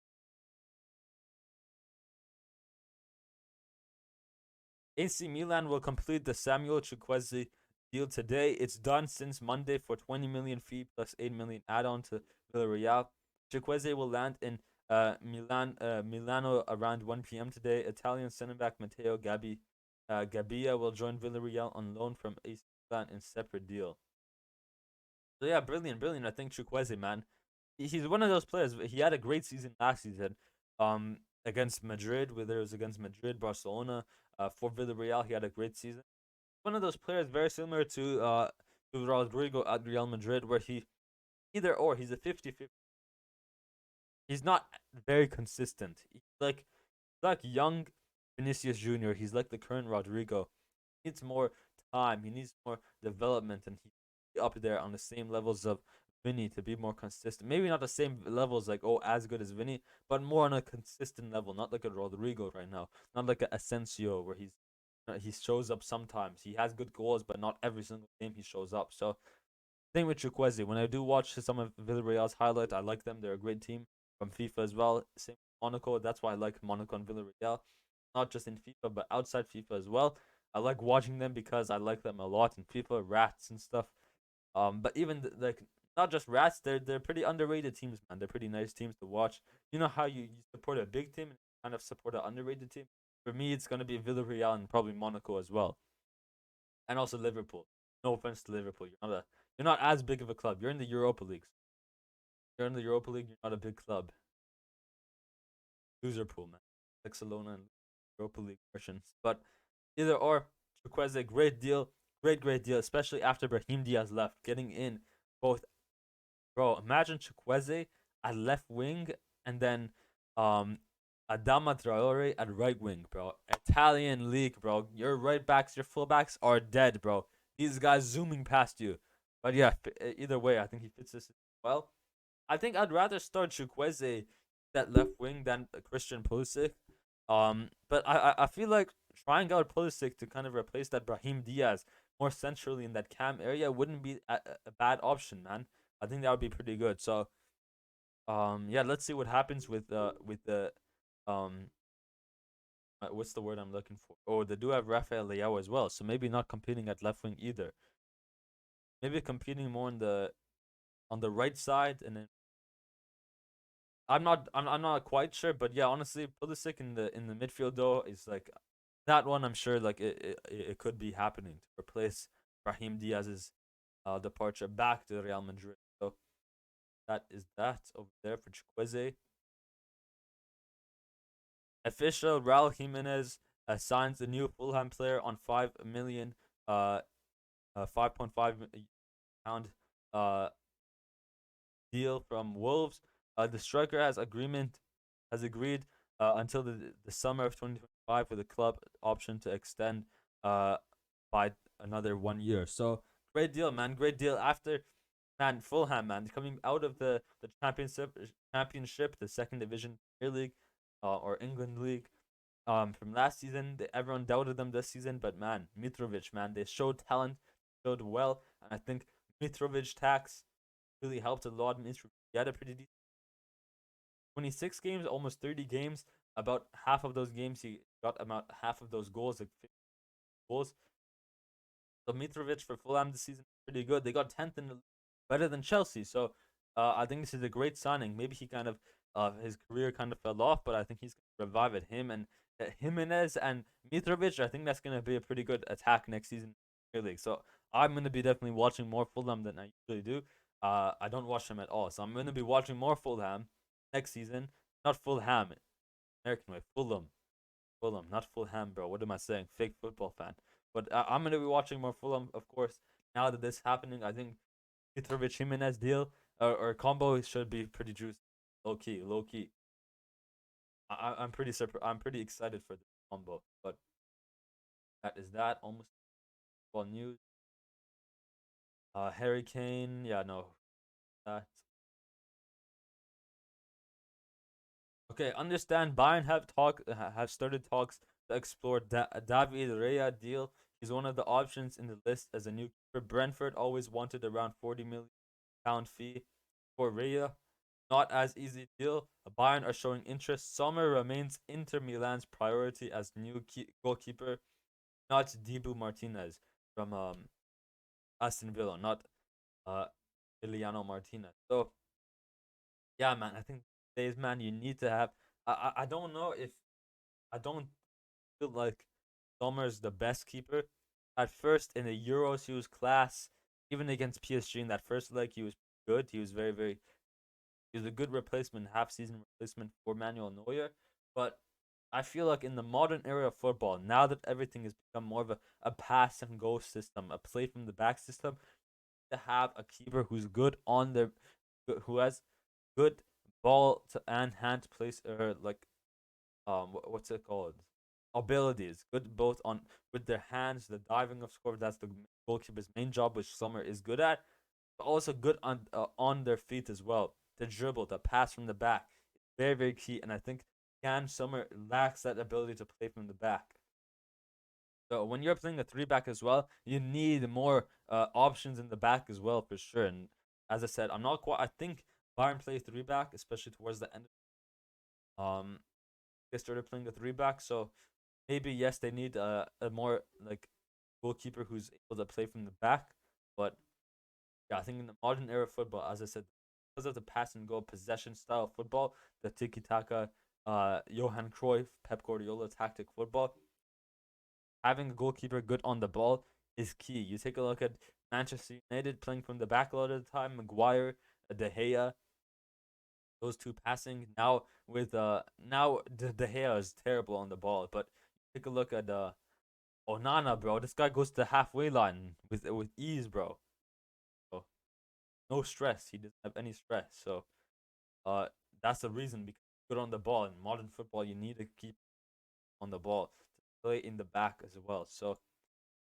AC Milan will complete the Samuel Chukwueze deal today. It's done since Monday for 20 million fee plus 8 million add-on to Villarreal. Chukwueze will land in Milano around 1 p.m. today. Italian center back Matteo Gabbia will join Villarreal on loan from AC Milan in separate deal. So yeah, brilliant, brilliant. I think Chukwueze, man, he's one of those players. He had a great season last season, against Madrid, whether it was against Madrid, Barcelona, for Villarreal, he had a great season. One of those players very similar to Rodrigo at Real Madrid, where he either or he's a 50-50. He's not very consistent. He's like young Vinicius Junior. He's like the current Rodrigo. He needs more time. He needs more development, and he's up there on the same levels of Vinny to be more consistent. Maybe not the same levels like as good as Vinny, but more on a consistent level. Not like a Rodrigo right now. Not like a Asensio where he shows up sometimes. He has good goals, but not every single game he shows up. So same with Chukwueze. When I do watch some of Villarreal's highlight, I like them. They're a great team from FIFA as well. Same with Monaco. That's why I like Monaco and Villarreal, not just in FIFA but outside FIFA as well. I like watching them because I like them a lot in FIFA, rats and stuff. But even like not just rats, they're pretty underrated teams, man. They're pretty nice teams to watch. You know how you support a big team and kind of support an underrated team. For me, it's gonna be Villarreal and probably Monaco as well, and also Liverpool. No offense to Liverpool, you're not as big of a club. You're in the Europa League. You're in the Europa League. You're not a big club. Loser pool, man. Barcelona and Europa League versions. But either or, Chukwueze, great deal, great deal, especially after Brahim Diaz left, getting in both. Bro, imagine Chukwueze at left wing and then um Adama Traore at right wing, bro. Italian league, bro. Your right backs, your full backs are dead, bro. These guys zooming past you. But yeah, either way, I think he fits this well. I think I'd rather start Chukwueze that left wing than Christian Pulisic. But I feel like trying out Pulisic to kind of replace that Brahim Diaz more centrally in that cam area wouldn't be a bad option, man. I think that would be pretty good. So yeah, let's see what happens with the um what's the word I'm looking for? Oh, they do have Rafael Leao as well, so maybe not competing at left wing either. Maybe competing more on the right side, and then I'm not quite sure, but yeah, honestly, Pulisic in the midfield though is like that one. I'm sure like it could be happening to replace Brahim Diaz's departure back to Real Madrid. So that is that over there for Chukwueze. Official Raul Jimenez signs the new Fulham player on 5 million, 5.5 pound uh deal from Wolves. The striker has agreed until the summer of 2025 with the club option to extend by another 1 year. So great deal, man. Great deal. After man, Fulham, man, coming out of the championship, the second division Premier League, or England League. From last season, everyone doubted them this season, but man, Mitrovic, man, they showed talent, showed well, and I think Mitrovic tax really helped a lot. Mitrovic had a pretty decent 26 games, almost 30 games. About half of those games, he got about half of those goals, like 50 goals. So Mitrovic for Fulham this season pretty good. They got 10th in the league, better than Chelsea. So I think this is a great signing. Maybe he kind of his career kind of fell off, but I think he's gonna revive it. Him and Jimenez and Mitrovic. I think that's gonna be a pretty good attack next season in the Premier League. So I'm gonna be definitely watching more Fulham than I usually do. I don't watch them at all, so I'm gonna be watching more Fulham next season. Not Fulham, American way, Fulham, Fulham, not Fulham, bro. What am I saying? Fake football fan. But I'm gonna be watching more Fulham, of course. Now that this is happening, I think Mitrovic Jimenez deal or combo should be pretty juicy. Low key, low key. I'm pretty I'm pretty excited for this combo. But that is that. Almost all news. Harry Kane. Yeah, no. That. Okay, understand. Bayern have started talks to explore David Raya deal. He's one of the options in the list as a new keeper. Brentford always wanted around 40 million pound fee for Raya. Not as easy deal. Bayern are showing interest. Sommer remains Inter Milan's priority as new goalkeeper, not Dibu Martinez from Aston Villa, not uh Emiliano Martinez. So yeah, man, I think days, man, you need to have. I don't know if I don't feel like Sommer's the best keeper. At first in the Euros, he was class. Even against PSG in that first leg, he was good. He was very. He was a good replacement, half season replacement for Manuel Neuer. But I feel like in the modern era of football, now that everything has become more of a pass and go system, a play from the back system, to have a keeper who's good on their, who has good ball to and hand place or like what's it called, abilities, good both on with their hands, the diving of score, that's the goalkeeper's main job, which Summer is good at, but also good on their feet as well. The dribble, the pass from the back, very key, and I think Can Summer lacks that ability to play from the back. So when you're playing a three back as well, you need more options in the back as well for sure. And as I said, I'm not quite. I think Bayern play three back, especially towards the end. They started playing a three back, so maybe yes, they need a more like goalkeeper who's able to play from the back. But yeah, I think in the modern era of football, as I said, because of the pass and go possession style of football, the tiki taka, Johan Cruyff, Pep Guardiola tactic football, having a goalkeeper good on the ball is key. You take a look at Manchester United playing from the back a lot of the time, Maguire, De Gea, those two passing. Now with De Gea is terrible on the ball, but take a look at Onana, bro. This guy goes to the halfway line with ease, bro. So no stress. He doesn't have any stress. So uh that's the reason, because good on the ball in modern football you need to keep on the ball to play in the back as well. So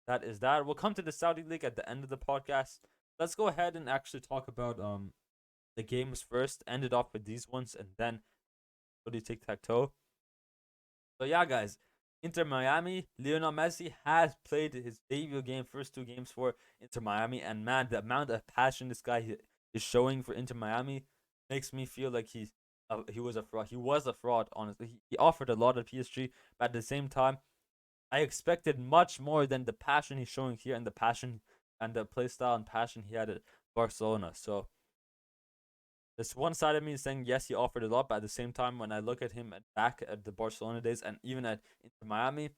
that is that. We'll come to the Saudi League at the end of the podcast. Let's go ahead and actually talk about the games first. Ended off with these ones and then Footy tic tac toe. So yeah, guys, Inter Miami. Lionel Messi has played his debut game, first two games for Inter Miami, and man, the amount of passion this guy is showing for Inter Miami makes me feel like he was a fraud. He was a fraud, honestly. He offered a lot of PSG, but at the same time, I expected much more than the passion he's showing here and the passion and the play style and passion he had at Barcelona. So this one side of me is saying yes, he offered a lot, but at the same time, when I look at him back at the Barcelona days and even at Inter Miami,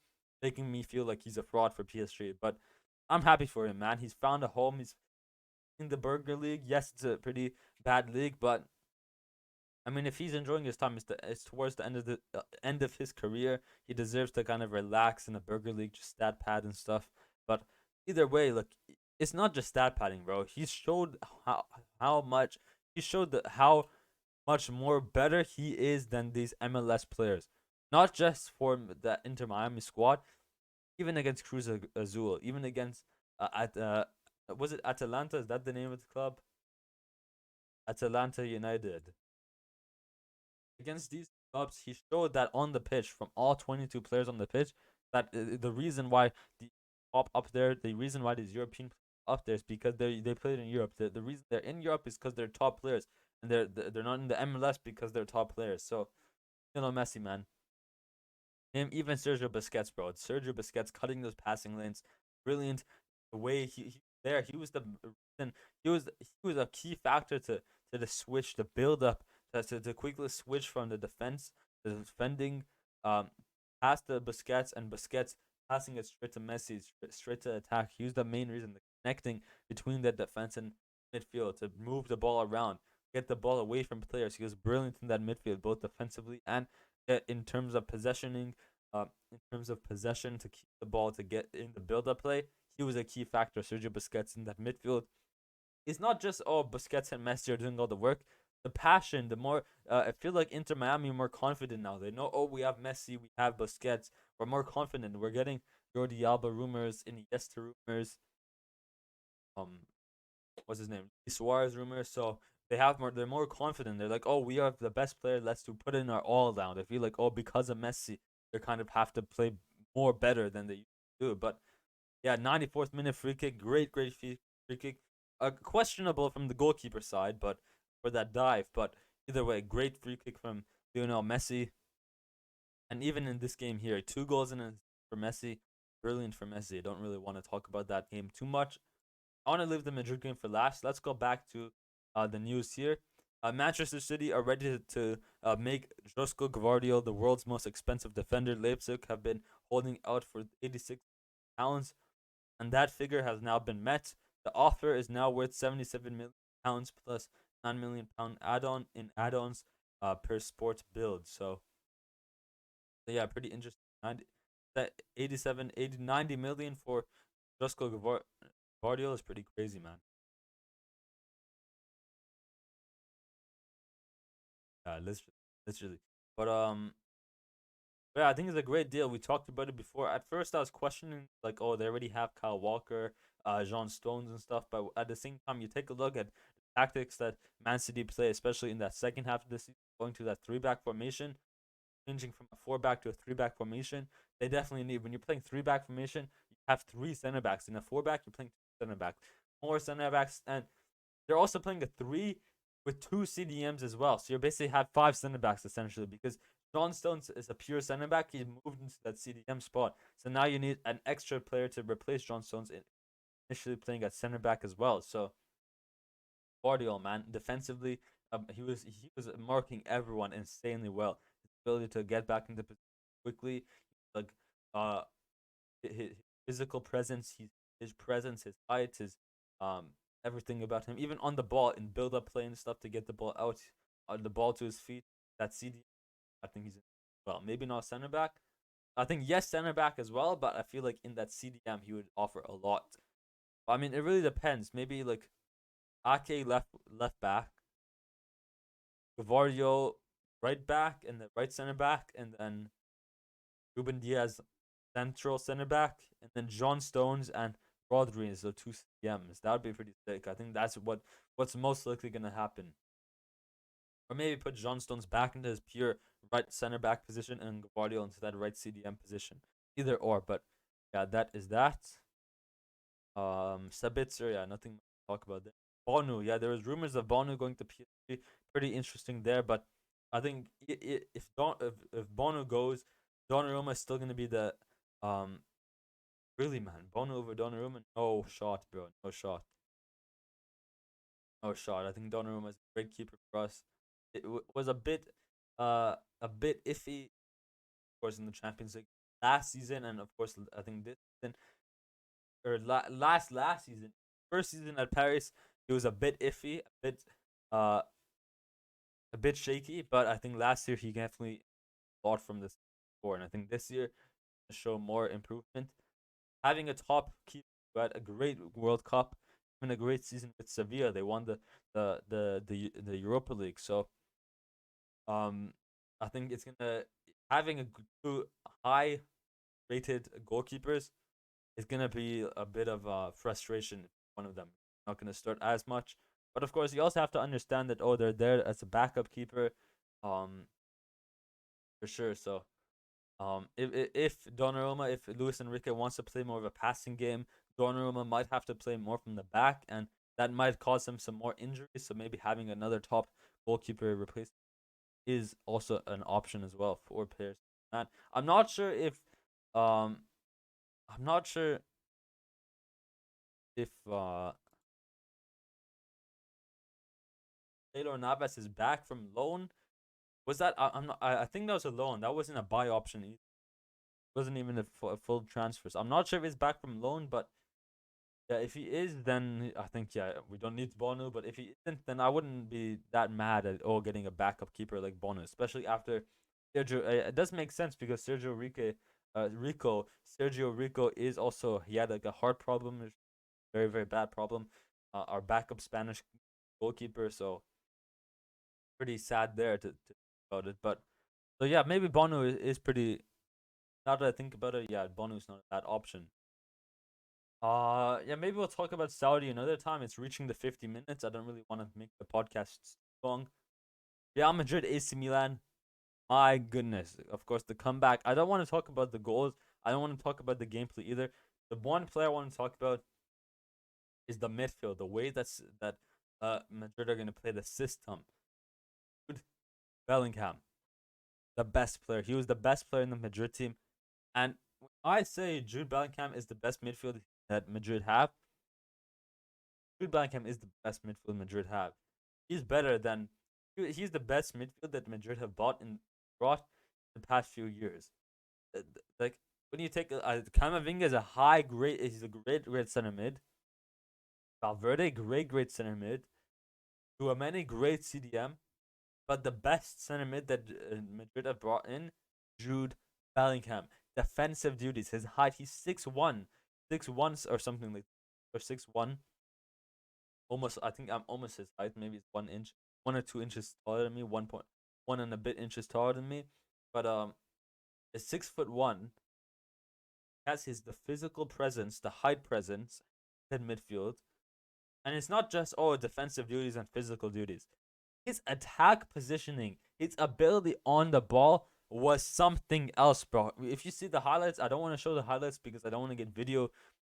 making me feel like he's a fraud for PSG. But I'm happy for him, man. He's found a home. He's in the Burger League. Yes, it's a pretty bad league, but I mean, if he's enjoying his time, it's towards the end of his career. He deserves to kind of relax in the Burger League, just stat pad and stuff. But either way, look, it's not just stat padding, bro. He showed how much he showed how much more better he is than these MLS players. Not just for the Inter Miami squad, even against Cruz Azul, even against at was it Atalanta? Is that the name of the club? Atalanta United. Against these clubs, he showed that on the pitch, from all 22 players on the pitch, that the reason why the top up there, the reason why these European up there is because they played in Europe. The reason they're in Europe is because they're top players, and they're not in the MLS because they're top players. So, Messi, man, him, even Sergio Busquets, bro. Sergio Busquets cutting those passing lanes, brilliant. The way he was the reason, he was a key factor to the switch, the build up, to quickly switch from the defense, the defending, um, past the Busquets and Busquets passing it straight to Messi, straight to attack. He was the main reason connecting between the defense and midfield to move the ball around, get the ball away from players. He was brilliant in that midfield, both defensively and in terms of possessioning. In terms of possession to keep the ball to get in the build-up play, he was a key factor. Sergio Busquets in that midfield. It's not just Busquets and Messi are doing all the work. The passion, the more I feel like Inter Miami are more confident now. They know, we have Messi, we have Busquets. We're more confident. We're getting Jordi Alba rumors, Iniesta rumors, um, what's his name, Suarez rumors. So they're more confident. They're like, we have the best player. Let's put in our all down. They feel like, because of Messi, they kind of have to play more better than they used to do. But yeah, 94th minute free kick, great free kick. Questionable from the goalkeeper side, but for that dive. But either way, great free kick from Lionel Messi. And even in this game here, 2 goals for Messi, brilliant for Messi. I don't really want to talk about that game too much. I want to leave the Madrid game for last. Let's go back to the news here. Manchester City are ready to make Josko Gvardiol the world's most expensive defender. Leipzig have been holding out for 86 pounds, and that figure has now been met. The offer is now worth 77 million pounds plus 9 million pound add-ons per sports build. So yeah, pretty interesting. 90, that 87, 80, 90 million for Josko Gvardiol is pretty crazy, man. Literally. But yeah, I think it's a great deal. We talked about it before. At first, I was questioning like, they already have Kyle Walker, John Stones, and stuff. But at the same time, you take a look at the tactics that Man City play, especially in that second half of the season, going to that 3-back formation, changing from a 4-back to a 3-back formation. They definitely need, when you're playing 3-back formation, you have 3 center backs. In a 4-back, you're playing 2 center backs, more center backs, and they're also playing a 3 with 2 CDMs as well. So you basically have 5 center backs essentially, because John Stones is a pure center back. He's moved into that CDM spot. So now you need an extra player to replace John Stones, initially playing at center back as well. So Guardiola, man, defensively, he was marking everyone insanely well. His ability to get back into position quickly, like uh, his physical presence, his presence, his height, his um everything about him, even on the ball in build up play and stuff to get the ball out, the ball to his feet. That CD, I think he's well, maybe not center back. I think yes, center back as well, but I feel like in that CDM he would offer a lot. I mean, it really depends. Maybe like Ake left back, Gavardio right back, and the right center back, and then Ruben Diaz central center back, and then John Stones and Rodri as the 2 CMs. That would be pretty sick. I think that's what's most likely gonna happen. Or maybe put John Stones back into his pure right center back position and Guardiola into that right CDM position. Either or, but yeah, that is that. Sabitzer, yeah, nothing to talk about there. Bonu, yeah, there was rumors of Bonu going to PSG. Pretty interesting there, but I think if Bonu goes, Donnarumma is still gonna be the really, man. Bonu over Donnarumma, no shot, bro, no shot, no shot. I think Donnarumma is a great keeper for us. It was a bit iffy, of course, in the Champions League last season, and of course, I think this season or last season, first season at Paris, it was a bit iffy, uh, a bit shaky. But I think last year he definitely bought from this before, and I think this year to show more improvement. Having a top keeper who had a great World Cup, even a great season with Sevilla, they won the Europa League. So um, I think it's gonna having two high rated goalkeepers is gonna be a bit of frustration if one of them not gonna start as much. But of course, you also have to understand that they're there as a backup keeper, um, for sure. So if Donnarumma, if Luis Enrique wants to play more of a passing game, Donnarumma might have to play more from the back, and that might cause him some more injuries. So maybe having another top goalkeeper replace is also an option as well for players. And I'm not sure if um I'm not sure if Taylor Navas is back from loan. Was that I'm not I think that was a loan. That wasn't a buy option either. It wasn't even a full transfer. So I'm not sure if he's back from loan, but Yeah, if he is, then I think we don't need Bonu. But if he isn't, then I wouldn't be that mad at getting a backup keeper like Bonu, especially after Sergio. It does make sense because Sergio Rico is also he had like a heart problem, very very bad problem. Our backup Spanish goalkeeper, so pretty sad there to think about it. But so yeah, maybe Bonu is pretty. Now that I think about it, yeah, Bonu's not a bad option. Yeah, maybe we'll talk about Saudi another time. It's reaching the 50 minutes. I don't really want to make the podcast long. Real Madrid, AC Milan. My goodness. Of course, the comeback. I don't want to talk about the goals. I don't want to talk about the gameplay either. The one player I want to talk about is the midfield. The way that Madrid are going to play the system. Jude Bellingham, the best player. He was the best player in the Madrid team. And when I say Jude Bellingham is the best midfield that Madrid have, Jude Bellingham is the best midfield Madrid have. He's better than he's the best midfield that Madrid have brought in the past few years. Like when you take Camavinga is a high grade, he's a great center mid. Valverde, great center mid. Tchouaméni, great CDM. But the best center mid that Madrid have brought in, Jude Bellingham. Defensive duties. His height, he's 6'1", 6'1" or something like, or 6'1". Almost, I think I'm almost his height. Maybe it's 1 inch, 1 or 2 inches taller than me. 1 and a bit inches taller than me. But is 6'1". Has his the physical presence, the height presence in midfield, and it's not just defensive duties and physical duties. His attack positioning, his ability on the ball was something else, bro. If you see the highlights, I don't want to show the highlights because I don't want to get video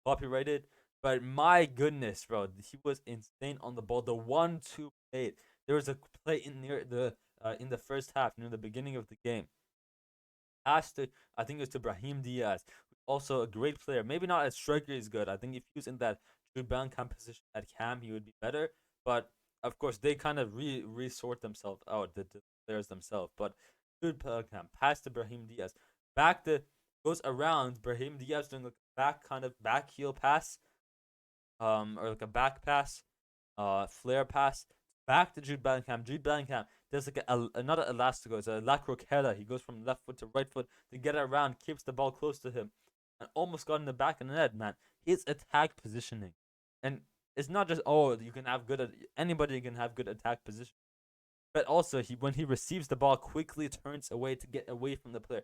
copyrighted. But my goodness, bro, he was insane on the ball. The 1-2 play. There was a play in the first half, near the beginning of the game. I think it was to Brahim Diaz, also a great player. Maybe not as striker is good. I think if he was in that Jude Bellingham position at cam, he would be better. But of course, they kind of resort themselves out, the players themselves. But Jude Bellingham pass to Brahim Diaz, goes around Brahim Diaz doing like a back heel pass, or like a back pass, flare pass back to Jude Bellingham. Jude Bellingham does like another elastico. It's a La Croqueta. He goes from left foot to right foot to get it around, keeps the ball close to him, and almost got in the back of the net, man. His attack positioning. And it's not just, you can have anybody can have good attack position. But also, when he receives the ball, quickly turns away to get away from the player.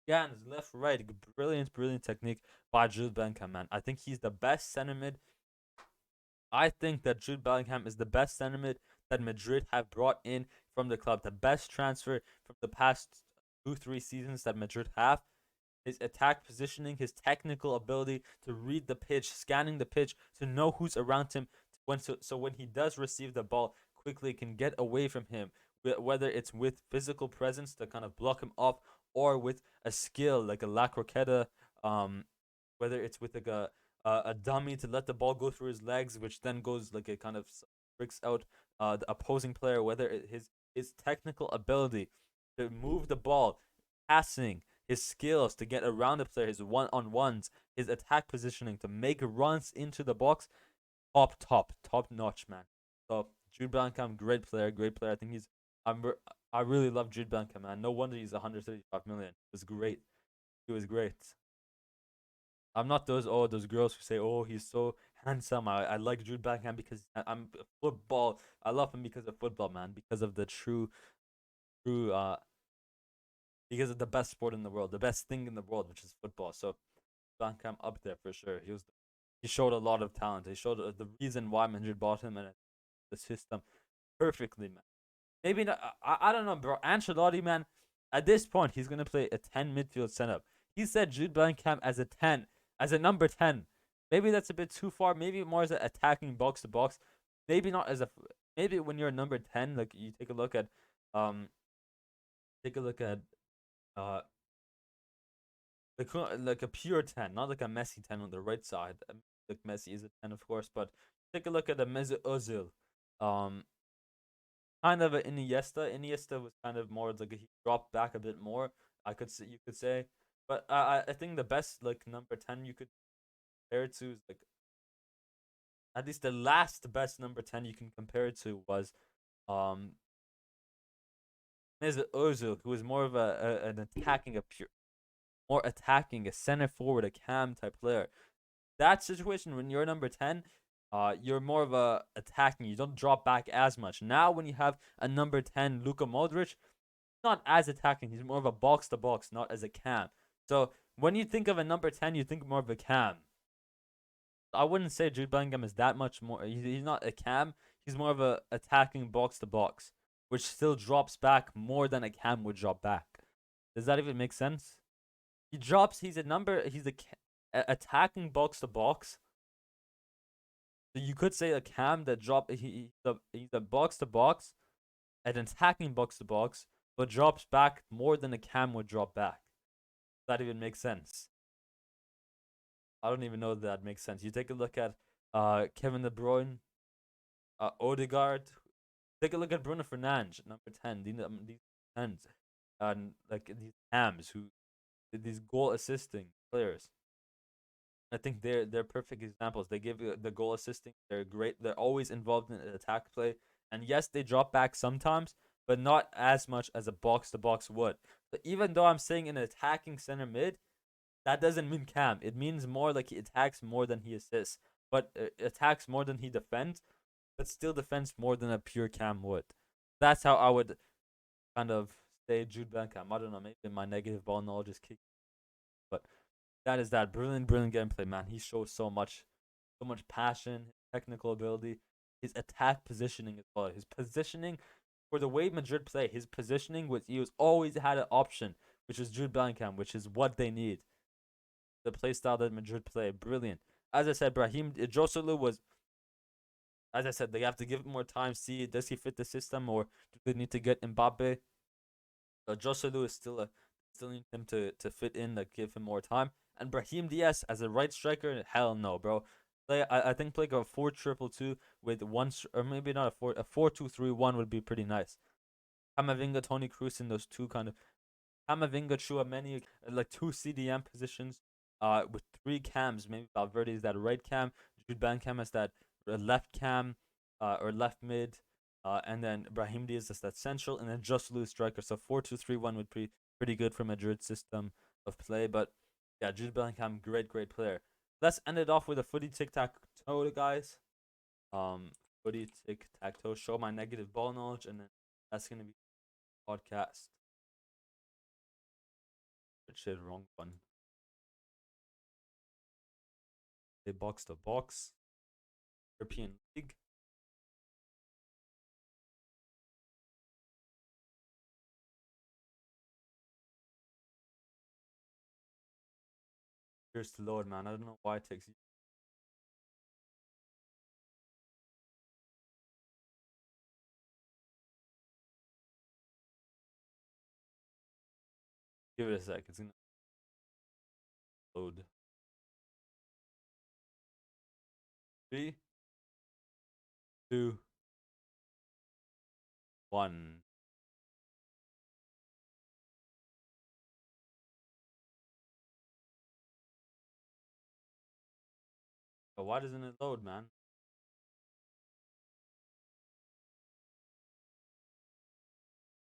Scans left, right. Brilliant technique by Jude Bellingham, man. I think he's the best center mid. I think that Jude Bellingham is the best center mid that Madrid have brought in from the club. The best transfer from the past 2-3 seasons that Madrid have. His attack positioning, his technical ability to read the pitch, scanning the pitch, to know who's around him. So when he does receive the ball, quickly can get away from him. Whether it's with physical presence to kind of block him off, or with a skill like a La Croqueta, whether it's with like a dummy to let the ball go through his legs, which then goes like it kind of breaks out the opposing player. Whether his technical ability to move the ball, passing, his skills to get around the player, his one-on-ones, his attack positioning to make runs into the box, top notch, man. So Jude Bellingham, great player. I think I really love Jude Bellingham, man. No wonder he's 135 million. It was great. He was great. I'm not those girls who say, he's so handsome. I like Jude Bellingham because I'm football. I love him because of football, man. Because of the true because of the best sport in the world, the best thing in the world, which is football. So Bellingham up there for sure. He showed a lot of talent. He showed the reason why Madrid bought him and the system perfectly, man. Maybe not, I don't know, bro. Ancelotti, man. At this point, he's gonna play a 10 midfield setup. He said Jude Bellingham as a 10, as a number 10. Maybe that's a bit too far. Maybe more as an attacking box to box. Maybe not as a. Maybe when you're a number 10, like you um, take a look at uh, like a pure 10, not like a Messi 10 on the right side. Like Messi is a 10, of course, but take a look at a Mesut Ozil. Um, Kind of an Iniesta. Iniesta was kind of more like he dropped back a bit more. You could say, but I think the best like number 10 you could compare it to is like at least the last best number 10 you can compare it to was um Mesut Ozil, who was more of an attacking, a pure, more attacking, a center forward, a cam type player. That situation when you're number 10, you're more of a attacking. You don't drop back as much. Now when you have a number 10, Luka Modric, not as attacking. He's more of a box to box, not as a cam. So when you think of a number 10, you think more of a cam. I wouldn't say Jude Bellingham is that much more. He's not a cam. He's more of a attacking box to box, which still drops back more than a cam would drop back. Does that even make sense? He drops. He's a number. He's attacking box to box. So you could say a cam that drop. He's a box to box, an attacking box to box, but drops back more than a cam would drop back. Does that even makes sense? I don't even know if that makes sense. You take a look at Kevin De Bruyne, Odegaard. Take a look at Bruno Fernandes, number 10. These 10s, and like these cams who these goal assisting players. I think they're perfect examples. They give you the goal assisting. They're great. They're always involved in attack play. And yes, they drop back sometimes, but not as much as a box to box would. But even though I'm saying an attacking center mid, that doesn't mean cam. It means more like he attacks more than he assists, but attacks more than he defends, but still defends more than a pure cam would. That's how I would kind of say Jude Bellingham. I don't know. Maybe my negative ball knowledge is kicking, but that is that brilliant, brilliant gameplay, man. He shows so much passion, technical ability, his attack positioning as well. His positioning for the way Madrid play, his positioning was he was always had an option, which is Jude Bellingham, which is what they need. The play style that Madrid play, brilliant. As I said, Brahim Joselu was, as I said, they have to give him more time. See, does he fit the system, or do they need to get Mbappe? Joselu is still need him to fit in, like give him more time. And Brahim Diaz as a right striker, hell no, bro. I think play a 4-2-2 with one, or maybe not a 4-2-3-1 would be pretty nice. Camavinga, Tony Cruz in those two kind of Camavinga, Chouameni, like two CDM positions, with three cams. Maybe Valverde is that right cam, Jude Bellingham as that left cam, or left mid, and then Brahim Diaz is that central, and then just Lou striker. So 4-2-3-1 would be pretty good for Madrid's system of play. But yeah, Jude Bellingham, great player. Let's end it off with a footy tic tac toe, guys. Footy tic tac toe. Show my negative ball knowledge, and then that's gonna be podcast. Shit, wrong one. A box to box. European League. Here's to load, man. I don't know why it takes you. Give it a sec. It's gonna load. 3, 2, 1. But why doesn't it load, man?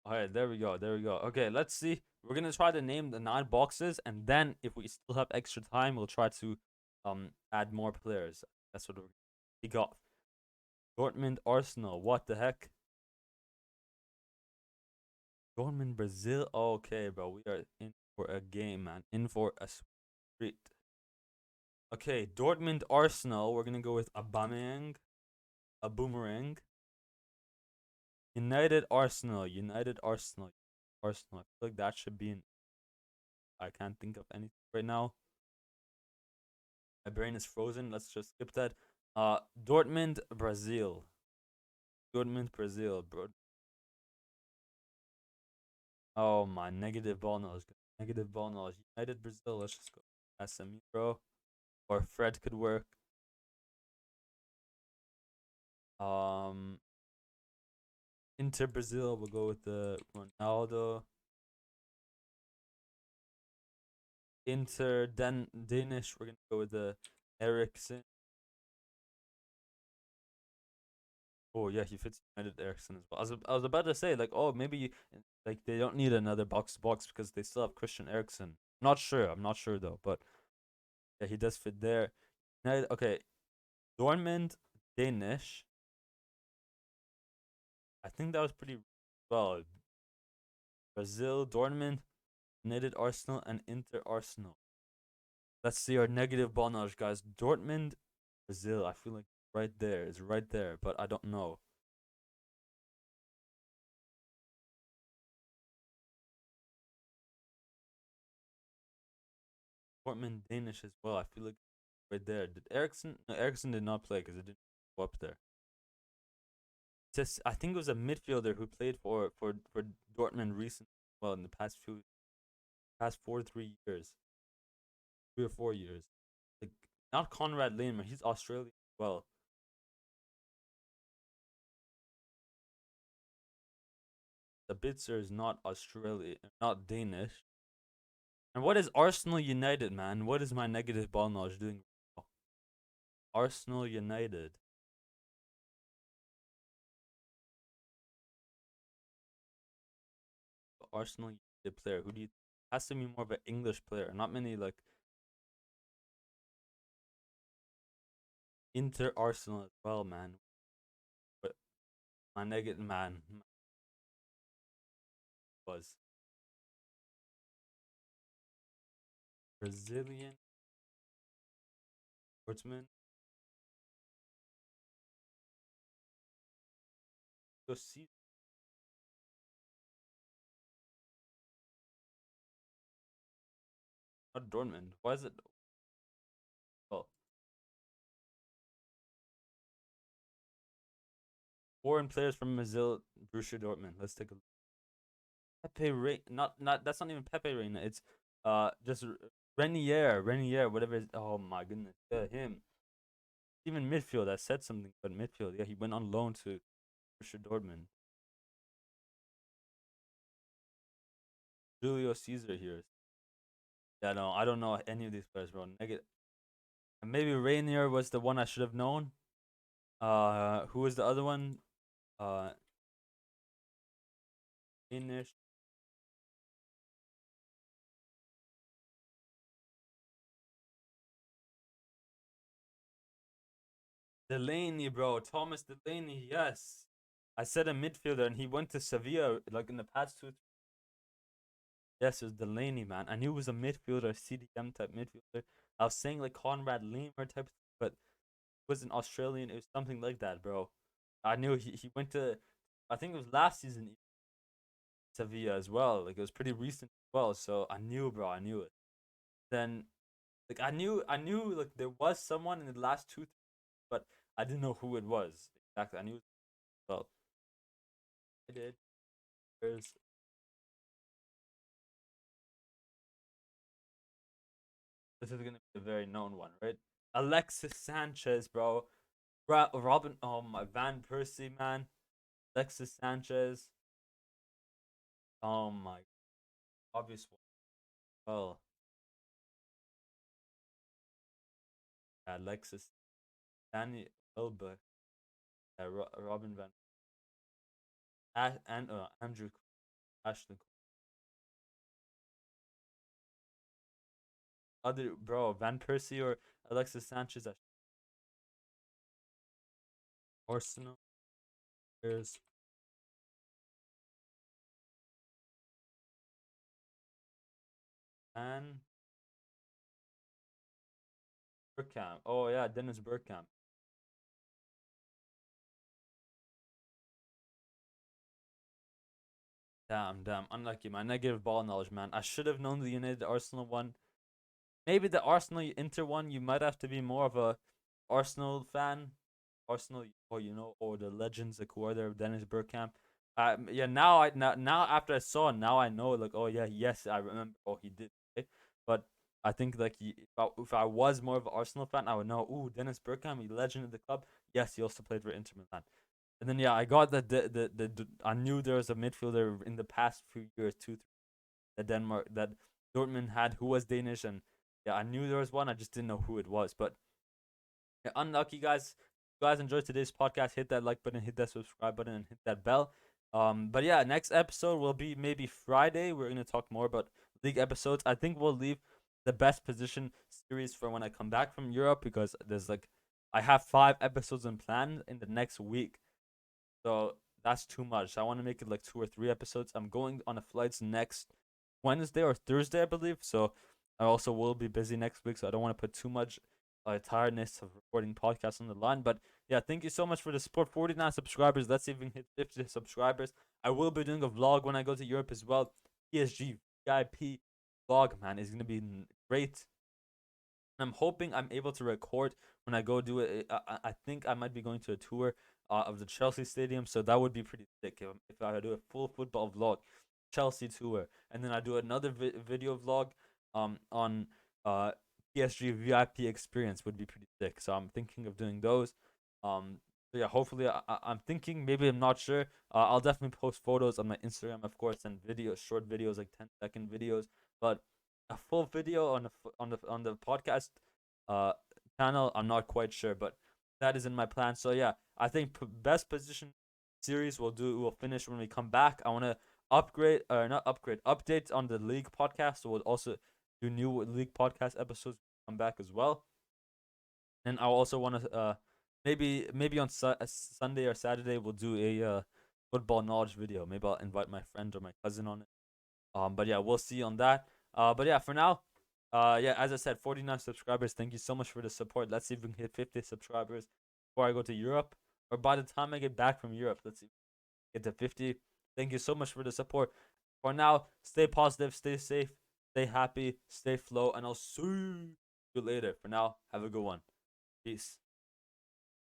Alright, there we go. There we go. Okay, let's see. We're gonna try to name the 9 boxes, and then if we still have extra time, we'll try to add more players. That's what we got. Dortmund, Arsenal. What the heck? Dortmund, Brazil. Okay, bro. We are in for a game, man. In for a treat. Okay, Dortmund, Arsenal. We're gonna go with Aubameyang, a boomerang. United, Arsenal. United, Arsenal. Arsenal. I feel like that should be in. I can't think of anything right now. My brain is frozen. Let's just skip that. Dortmund, Brazil. Dortmund, Brazil, bro. Oh my, negative ball knowledge. Negative ball knowledge. United, Brazil. Let's just go. SMU, bro. Or Fred could work. Um, Inter Brazil. We'll go with the Ronaldo. Inter Danish. We're gonna go with the Ericsson. Oh yeah, he fits United Ericsson as well. I was about to say like, oh maybe like they don't need another box to box because they still have Christian Eriksen. Not sure. I'm not sure though, but yeah, he does fit there. United, okay, Dortmund, Danish. I think that was pretty well. Brazil, Dortmund, United, Arsenal, and Inter Arsenal. Let's see our negative ball knowledge, guys. Dortmund, Brazil. I feel like right there is right there, but I don't know. Dortmund, Danish as well. I feel like right there. Did Ericsson? No, Ericsson did not play because it didn't go up there. Just I think it was a midfielder who played for Dortmund recently. Well, in the past 4 3 years, 3 or 4 years. Like not Conrad Lehmann. He's Australian as well. The Bitzer is not Australian, not Danish. And what is Arsenal United, man? What is my negative ball knowledge doing? Arsenal United. Arsenal United player. Who do you has to be more of an English player? Not many like Inter Arsenal as well, man. But my negative man was Brazilian sportsman. Go see not Dortmund. Why is it? Well, foreign players from Brazil, Borussia Dortmund. Let's take a look. Pepe Reina. Not that's not even Pepe Reina. It's just Renier, whatever. Oh my goodness, yeah, him. Even midfield. I said something about midfield. Yeah, he went on loan to Borussia Dortmund. Julio Caesar here. Yeah, no, I don't know any of these players, bro. Negative. And maybe Rainier was the one I should have known. Who was the other one? Uh, Danish. Delaney, bro. Thomas Delaney. Yes, I said a midfielder, and he went to Sevilla like in the past two. Yes, it was Delaney, man. I knew it was a midfielder, CDM type midfielder. I was saying like Conrad Lemar type, but it was an Australian. It was something like that, bro. I knew he went to, I think it was last season, Sevilla as well. Like it was pretty recent as well. So I knew, bro. I knew it. Then, like I knew like there was someone in the last two, but I didn't know who it was exactly. I knew. Well, I did. There's this is gonna be a very known one, right? Alexis Sanchez, bro. Robin, oh my Van Persie, man. Alexis Sanchez. Oh my, obvious one. Well, Alexis, Danny Elba, Robin Van, and Andrew Ashton. Other bro, Van Persie or Alexis Sanchez at Arsenal. There's Van Bergkamp. Oh yeah, Dennis Bergkamp. Damn, unlucky. My negative ball knowledge, man. I should have known the United Arsenal one. Maybe the Arsenal Inter one. You might have to be more of a Arsenal fan. Arsenal, or or the legends like who are there, Dennis Bergkamp. Yeah. Now after I saw, now I know. Like, oh yeah, yes, I remember. Oh, he did. Okay? But I think like if I was more of an Arsenal fan, I would know. Ooh, Dennis Bergkamp, a legend of the club. Yes, he also played for Inter Milan. And then yeah, I got I knew there was a midfielder in the past few years too that Denmark that Dortmund had who was Danish, and yeah, I knew there was one. I just didn't know who it was. But yeah, unlucky guys. you guys enjoyed today's podcast, hit that like button, hit that subscribe button, and hit that bell. But yeah, next episode will be maybe Friday. We're gonna talk more about league episodes. I think we'll leave the best position series for when I come back from Europe, because there's like I have 5 episodes in plan in the next week. So that's too much. I want to make it like 2 or 3 episodes. I'm going on a flights next Wednesday or Thursday, I believe. So I also will be busy next week. So I don't want to put too much tiredness of recording podcasts on the line. But yeah, thank you so much for the support. 49 subscribers. Let's see if we can hit 50 subscribers. I will be doing a vlog when I go to Europe as well. PSG VIP vlog, man, is gonna be great. I'm hoping I'm able to record when I go do it. I think I might be going to a tour of the Chelsea stadium, so that would be pretty sick if I do a full football vlog, Chelsea tour, and then I do another video vlog on PSG VIP experience would be pretty sick. So I'm thinking of doing those. So yeah, hopefully I'm thinking, maybe I'm not sure. I'll definitely post photos on my Instagram, of course, and videos, short videos like 10-second videos, but a full video on the podcast uh channel, I'm not quite sure, but that is in my plan. So yeah, I think best position series we'll finish when we come back. I want to upgrade, or not upgrade, update on the league podcast. So we'll also do new league podcast episodes come back as well. And I also want to maybe on Sunday or Saturday we'll do a football knowledge video. Maybe I'll invite my friend or my cousin on it. But yeah, we'll see on that. But yeah, for now, yeah, as I said, 49 subscribers. Thank you so much for the support. Let's see if we can hit 50 subscribers before I go to Europe, or by the time I get back from Europe. Let's see, get to 50. Thank you so much for the support. For now, stay positive, stay safe, stay happy, stay flow, and I'll see you later. For now, have a good one. Peace.